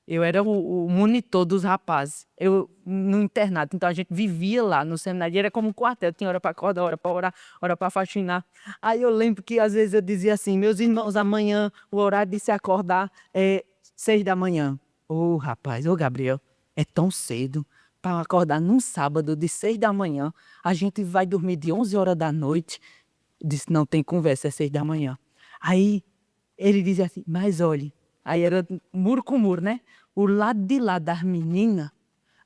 eu era o monitor dos rapazes. Eu no internato, então a gente vivia lá no seminário. Era como um quartel, tinha hora para acordar, hora para orar, hora para faxinar. Aí eu lembro que às vezes eu dizia assim: meus irmãos, amanhã o horário de se acordar é 6 da manhã. Ô rapaz, ô Gabriel, é tão cedo para acordar num sábado de 6 da manhã. A gente vai dormir de 11 horas da noite. Disse: não tem conversa, é 6 da manhã. Aí ele dizia assim: mas olhe, aí era muro com muro, né? O lado de lá das meninas,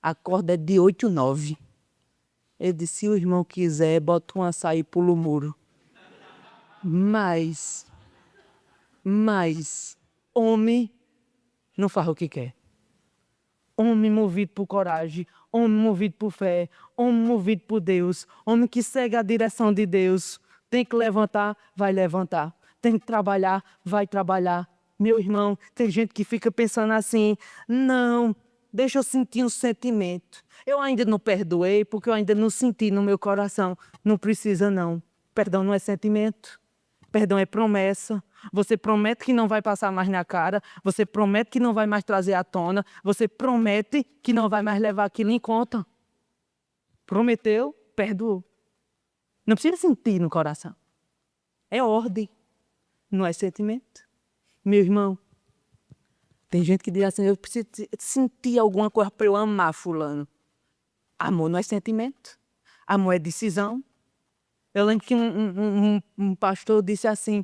a corda é de 8, 9. Ele disse: se o irmão quiser, bota um açaí e pula o muro. Mas, homem não faz o que quer. Homem movido por coragem, homem movido por fé, homem movido por Deus, homem que segue a direção de Deus. Tem que levantar, vai levantar. Tem que trabalhar, vai trabalhar. Meu irmão, tem gente que fica pensando assim: não, deixa eu sentir um sentimento. Eu ainda não perdoei porque eu ainda não senti no meu coração. Não precisa não. Perdão não é sentimento. Perdão é promessa. Você promete que não vai passar mais na cara. Você promete que não vai mais trazer à tona. Você promete que não vai mais levar aquilo em conta. Prometeu, perdoou. Não precisa sentir no coração. É ordem, não é sentimento. Meu irmão, tem gente que diz assim: eu preciso sentir alguma coisa para eu amar fulano. Amor não é sentimento. Amor é decisão. Eu lembro que um pastor disse assim: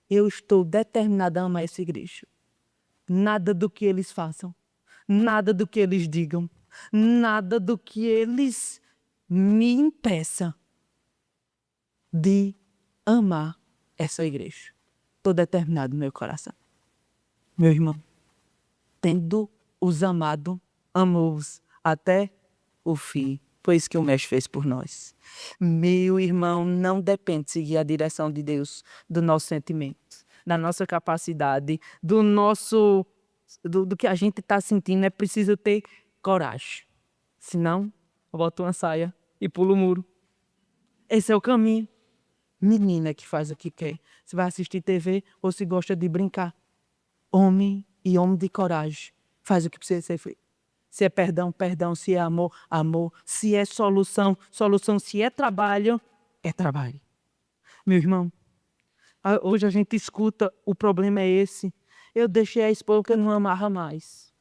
eu estou determinado a amar essa igreja. Nada do que eles façam, nada do que eles digam, nada do que eles me impeçam de amar essa igreja. Estou determinado no meu coração. Meu irmão, tendo-os amado, amou-os até o fim. Foi isso que o Mestre fez por nós. Meu irmão, não depende de seguir a direção de Deus, do nosso sentimento, da nossa capacidade, do que a gente está sentindo. É preciso ter coragem. Senão, bota uma saia e pula o muro. Esse é o caminho. Menina que faz o que quer. Se vai assistir TV ou se gosta de brincar. Homem e homem de coragem. Faz o que precisa ser feito. Se é perdão, perdão. Se é amor, amor. Se é solução, solução. Se é trabalho, é trabalho. Meu irmão, hoje a gente escuta: o problema é esse. Eu deixei a esposa que eu não amava mais.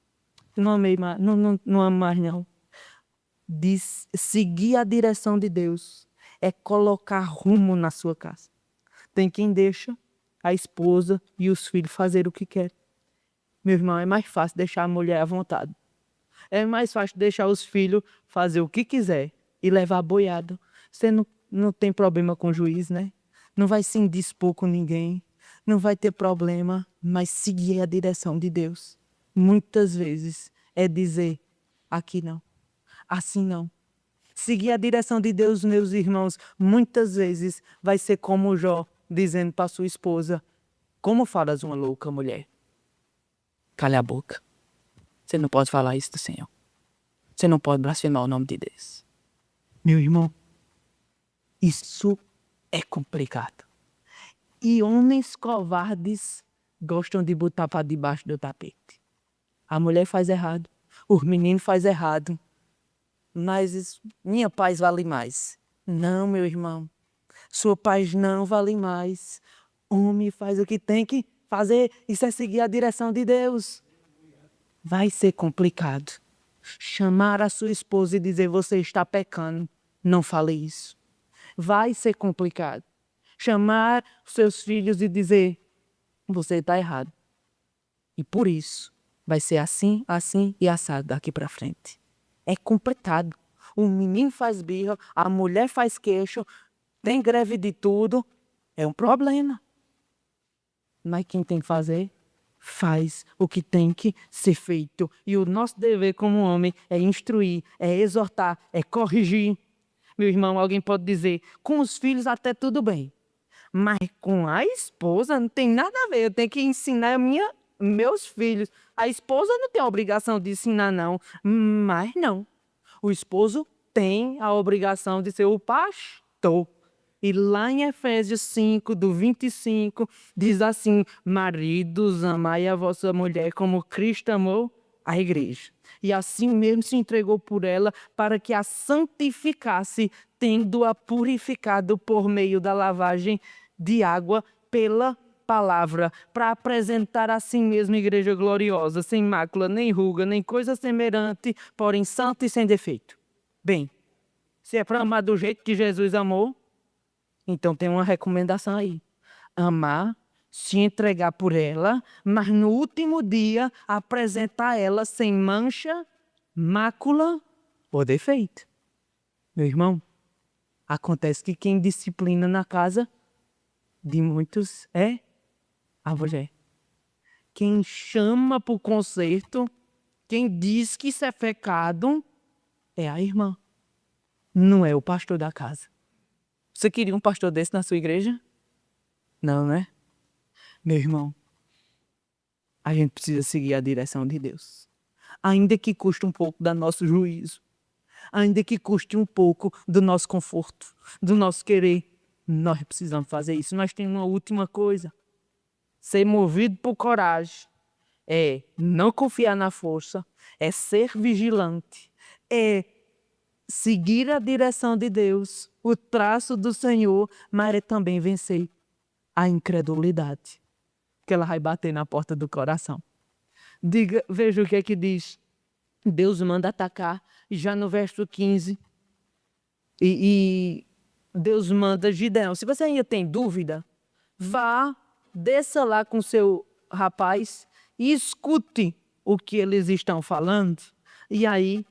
Não amei mais, não amo mais não. Seguir a direção de Deus é colocar rumo na sua casa. Tem quem deixa a esposa e os filhos fazer o que querem. Meu irmão, é mais fácil deixar a mulher à vontade. É mais fácil deixar os filhos fazer o que quiser e levar boiado. Você não tem problema com o juiz, né? Não vai se indispor com ninguém. Não vai ter problema, mas seguir a direção de Deus. Muitas vezes é dizer: aqui não, assim não. Seguir a direção de Deus, meus irmãos, muitas vezes vai ser como Jó dizendo para sua esposa: como falas uma louca mulher? Cala a boca. Você não pode falar isso do Senhor. Você não pode blasfemar o nome de Deus. Meu irmão, isso é complicado. E homens covardes gostam de botar para debaixo do tapete. A mulher faz errado, os meninos fazem errado, mas minha paz vale mais. Não, meu irmão, sua paz não vale mais. Homem faz o que tem que fazer, isso é seguir a direção de Deus. Vai ser complicado. Chamar a sua esposa e dizer você está pecando, não fale isso. Vai ser complicado. Chamar os seus filhos e dizer você está errado. E por isso vai ser assim, assim e assado daqui para frente. É complicado. O menino faz birra, a mulher faz queixo, tem greve de tudo. É um problema. Mas quem tem que fazer, faz o que tem que ser feito. E o nosso dever como homem é instruir, é exortar, é corrigir. Meu irmão, alguém pode dizer, com os filhos até tudo bem. Mas com a esposa não tem nada a ver. Eu tenho que ensinar meus filhos. A esposa não tem a obrigação de ensinar, não. Mas não. O esposo tem a obrigação de ser o pastor. E lá em Efésios 5, do 25, diz assim: maridos, amai a vossa mulher como Cristo amou a igreja. E assim mesmo se entregou por ela para que a santificasse, tendo-a purificado por meio da lavagem de água pela palavra, para apresentar a si mesma igreja gloriosa, sem mácula, nem ruga, nem coisa semelhante, porém santa e sem defeito. Bem, se é para amar do jeito que Jesus amou, então tem uma recomendação aí. Amar, se entregar por ela, mas no último dia apresentar ela sem mancha, mácula ou defeito. Meu irmão, acontece que quem disciplina na casa de muitos é a mulher. Quem chama para o conserto, quem diz que isso é pecado, é a irmã. Não é o pastor da casa. Você queria um pastor desse na sua igreja? Não, né? Meu irmão, a gente precisa seguir a direção de Deus. Ainda que custe um pouco do nosso juízo. Ainda que custe um pouco do nosso conforto, do nosso querer. Nós precisamos fazer isso. Nós temos uma última coisa. Ser movido por coragem. É não confiar na força. É ser vigilante. É seguir a direção de Deus, o traço do Senhor, mas é também vencer a incredulidade, que ela vai bater na porta do coração. Veja o que é que diz. Deus manda atacar, já no verso 15, e Deus manda Gideão. Se você ainda tem dúvida, vá, desça lá com seu rapaz e escute o que eles estão falando. E aí,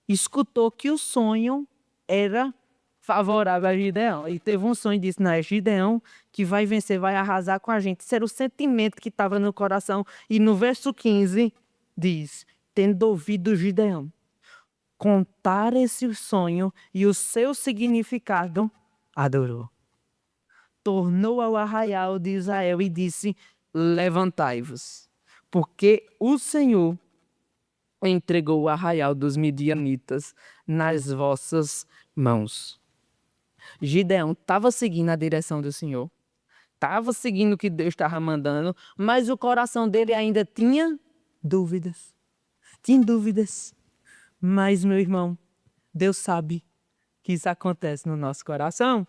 escutou que o sonho era favorável a Gideão. E teve um sonho e disse, não, é Gideão que vai vencer, vai arrasar com a gente. Esse era o sentimento que estava no coração. E no verso 15 diz, tendo ouvido Gideão contar esse sonho e o seu significado, adorou. Tornou ao arraial de Israel e disse, levantai-vos, porque o Senhor entregou o arraial dos midianitas nas vossas mãos. Gideão estava seguindo a direção do Senhor, estava seguindo o que Deus estava mandando, mas o coração dele ainda tinha dúvidas. Tinha dúvidas. Mas, meu irmão, Deus sabe que isso acontece no nosso coração.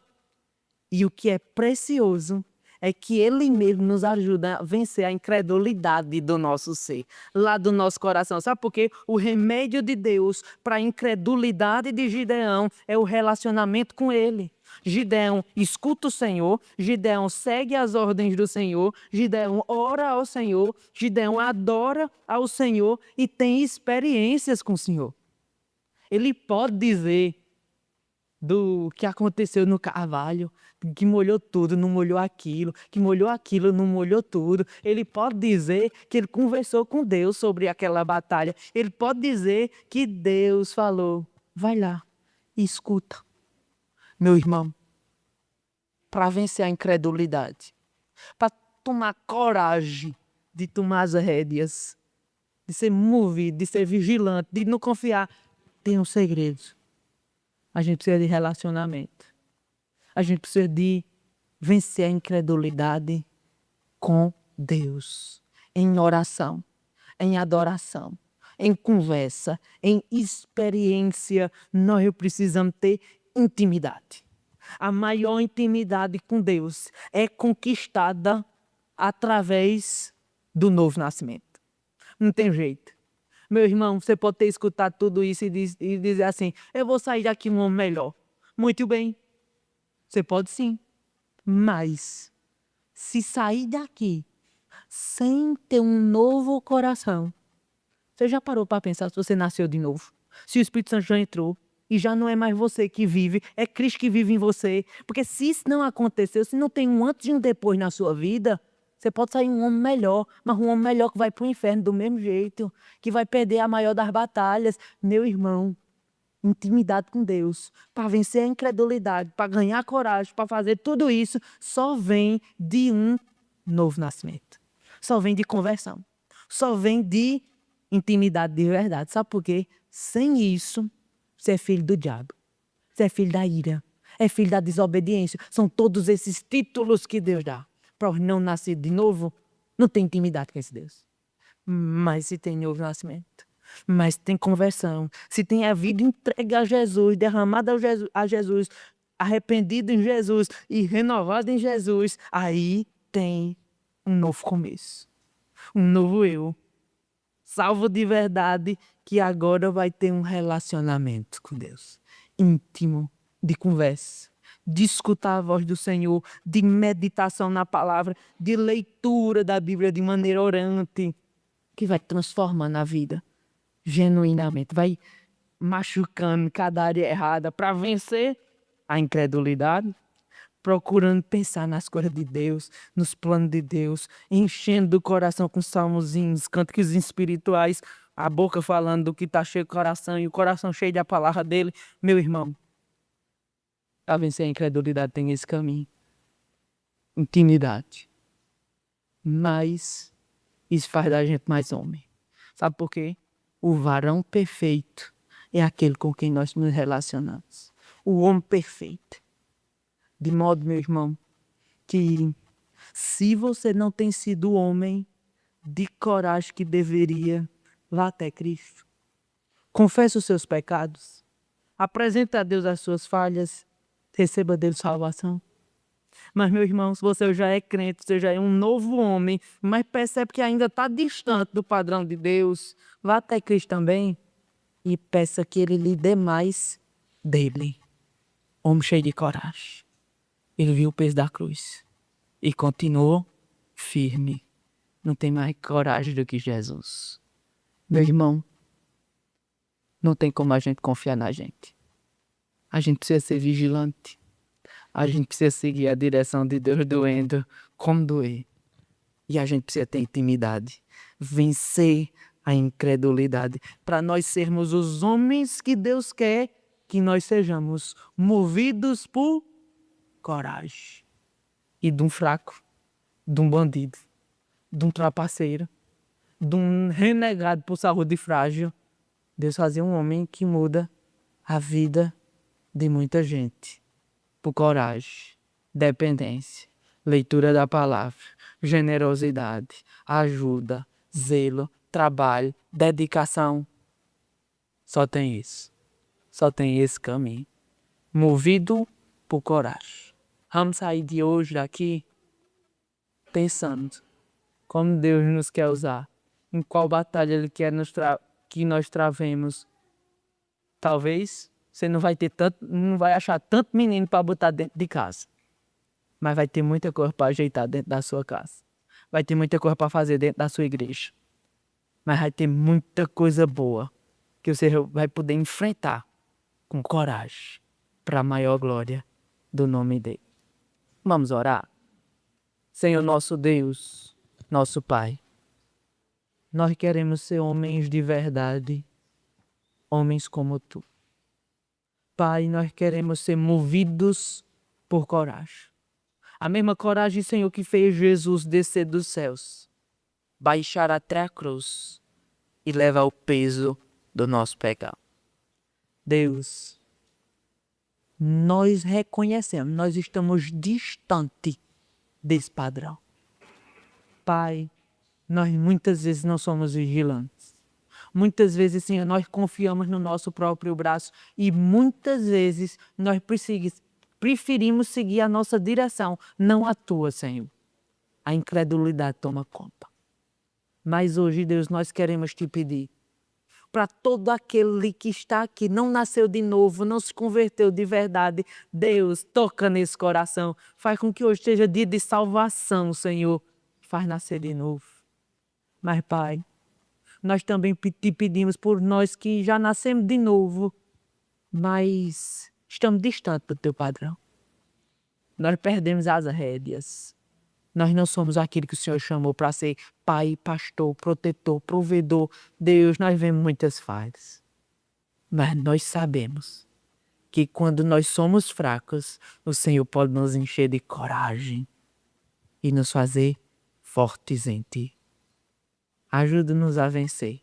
E o que é precioso é que Ele mesmo nos ajuda a vencer a incredulidade do nosso ser, lá do nosso coração. Sabe por quê? O remédio de Deus para a incredulidade de Gideão é o relacionamento com Ele. Gideão escuta o Senhor, Gideão segue as ordens do Senhor, Gideão ora ao Senhor, Gideão adora ao Senhor e tem experiências com o Senhor. Ele pode dizer do que aconteceu no carvalho, que molhou tudo, não molhou aquilo, que molhou aquilo, não molhou tudo. Ele pode dizer que ele conversou com Deus sobre aquela batalha. Ele pode dizer que Deus falou, vai lá e escuta. Meu irmão, para vencer a incredulidade, para tomar coragem de tomar as rédeas, de ser movido, de ser vigilante, de não confiar, tem um segredo. A gente precisa de relacionamento. A gente precisa de vencer a incredulidade com
Deus em oração, em adoração, em conversa, em experiência. Nós precisamos ter intimidade. A maior intimidade com Deus é conquistada através do novo nascimento. Não tem jeito. Meu irmão, você pode ter escutado tudo isso e dizer assim: eu vou sair daqui um homem melhor. Muito bem. Você pode sim. Mas, se sair daqui sem ter um novo coração, você já parou para pensar se você nasceu de novo? Se o Espírito Santo já entrou e já não é mais você que vive, é Cristo que vive em você. Porque se isso não aconteceu, se não tem um antes e um depois na sua vida, você pode sair um homem melhor, mas um homem melhor que vai para o inferno do mesmo jeito, que vai perder a maior das batalhas. Meu irmão, intimidade com Deus, para vencer a incredulidade, para ganhar coragem, para fazer tudo isso, só vem de um novo nascimento. Só vem de conversão. Só vem de intimidade de verdade. Sabe por quê? Sem isso, você é filho do diabo. Você é filho da ira. É filho da desobediência. São todos esses títulos que Deus dá. Para os não nascidos de novo, não tem intimidade com esse Deus. Mas se tem novo nascimento, mas tem conversão, se tem a vida entregue a Jesus, derramada a Jesus, arrependido em Jesus e renovado em Jesus, aí tem um novo começo. Um novo eu, salvo de verdade, que agora vai ter um relacionamento com Deus, íntimo, de conversa, de escutar a voz do Senhor, de meditação na palavra, de leitura da Bíblia de maneira orante, que vai transformando a vida, genuinamente, vai machucando cada área errada para vencer a incredulidade, procurando pensar nas coisas de Deus, nos planos de Deus, enchendo o coração com salmozinhos, cânticos espirituais, a boca falando do que está cheio do coração e o coração cheio da palavra dele. Meu irmão, para vencer a incredulidade tem esse caminho. Intimidade. Mas isso faz da gente mais homem. Sabe por quê? O varão perfeito é aquele com quem nós nos relacionamos. O homem perfeito. De modo, meu irmão, que se você não tem sido o homem de coragem que deveria, vá até Cristo. Confesse os seus pecados. Apresente a Deus as suas falhas. Receba dele salvação. Mas, meu irmão, se você já é crente, você já é um novo homem, mas percebe que ainda está distante do padrão de Deus, vá até Cristo também e peça que Ele lhe dê mais dele. Homem cheio de coragem. Ele viu o peso da cruz e continuou firme. Não tem mais coragem do que Jesus. Meu irmão, não tem como a gente confiar na gente. A gente precisa ser vigilante. A gente precisa seguir a direção de Deus doendo como doer. E a gente precisa ter intimidade. Vencer a incredulidade. Para nós sermos os homens que Deus quer que nós sejamos. Movidos por coragem. E de um fraco, de um bandido, de um trapaceiro, de um renegado por saúde frágil. Deus fazia um homem que muda a vida de muita gente. Por coragem, dependência, leitura da palavra, generosidade, ajuda, zelo, trabalho, dedicação. Só tem isso. Só tem esse caminho. Movido por coragem. Vamos sair de hoje daqui pensando como Deus nos quer usar, em qual batalha Ele quer que nós travemos. Talvez você não vai achar tanto menino para botar dentro de casa. Mas vai ter muita coisa para ajeitar dentro da sua casa. Vai ter muita coisa para fazer dentro da sua igreja. Mas vai ter muita coisa boa que você vai poder enfrentar com coragem para a maior glória do nome dele. Vamos orar? Senhor nosso Deus, nosso Pai, nós queremos ser homens de verdade, homens como Tu. Pai, nós queremos ser movidos por coragem. A mesma coragem, Senhor, que fez Jesus descer dos céus, baixar até a cruz e levar o peso do nosso pecado. Deus, nós reconhecemos, nós estamos distante desse padrão.
Pai, nós muitas vezes não somos vigilantes. Muitas vezes, Senhor, nós confiamos no nosso próprio braço e muitas vezes nós preferimos seguir a nossa direção, não a tua, Senhor. A incredulidade toma conta. Mas hoje, Deus, nós queremos te pedir para todo aquele que está aqui, não nasceu de novo, não se converteu de verdade. Deus, toca nesse coração. Faz com que hoje seja dia de salvação, Senhor. Faz nascer de novo. Mas, Pai, nós também te pedimos por nós que já nascemos de novo, mas estamos distantes do teu padrão. Nós perdemos as rédeas. Nós não somos aquele que o Senhor chamou para ser pai, pastor, protetor, provedor. Deus, nós vemos muitas falhas. Mas nós sabemos que quando nós somos fracos, o Senhor pode nos encher de coragem e nos fazer fortes em Ti. Ajuda-nos a vencer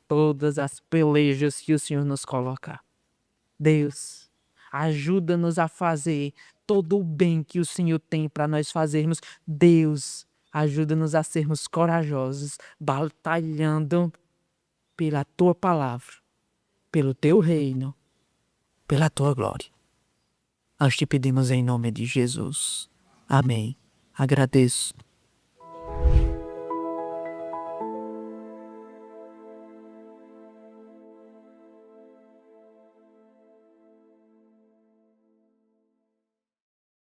todas as pelejas que o Senhor nos colocar. Deus, ajuda-nos a fazer todo o bem que o Senhor tem para nós fazermos. Deus, ajuda-nos a sermos corajosos, batalhando pela Tua palavra, pelo Teu reino, pela Tua glória. Nós te pedimos em nome de Jesus. Amém. Agradeço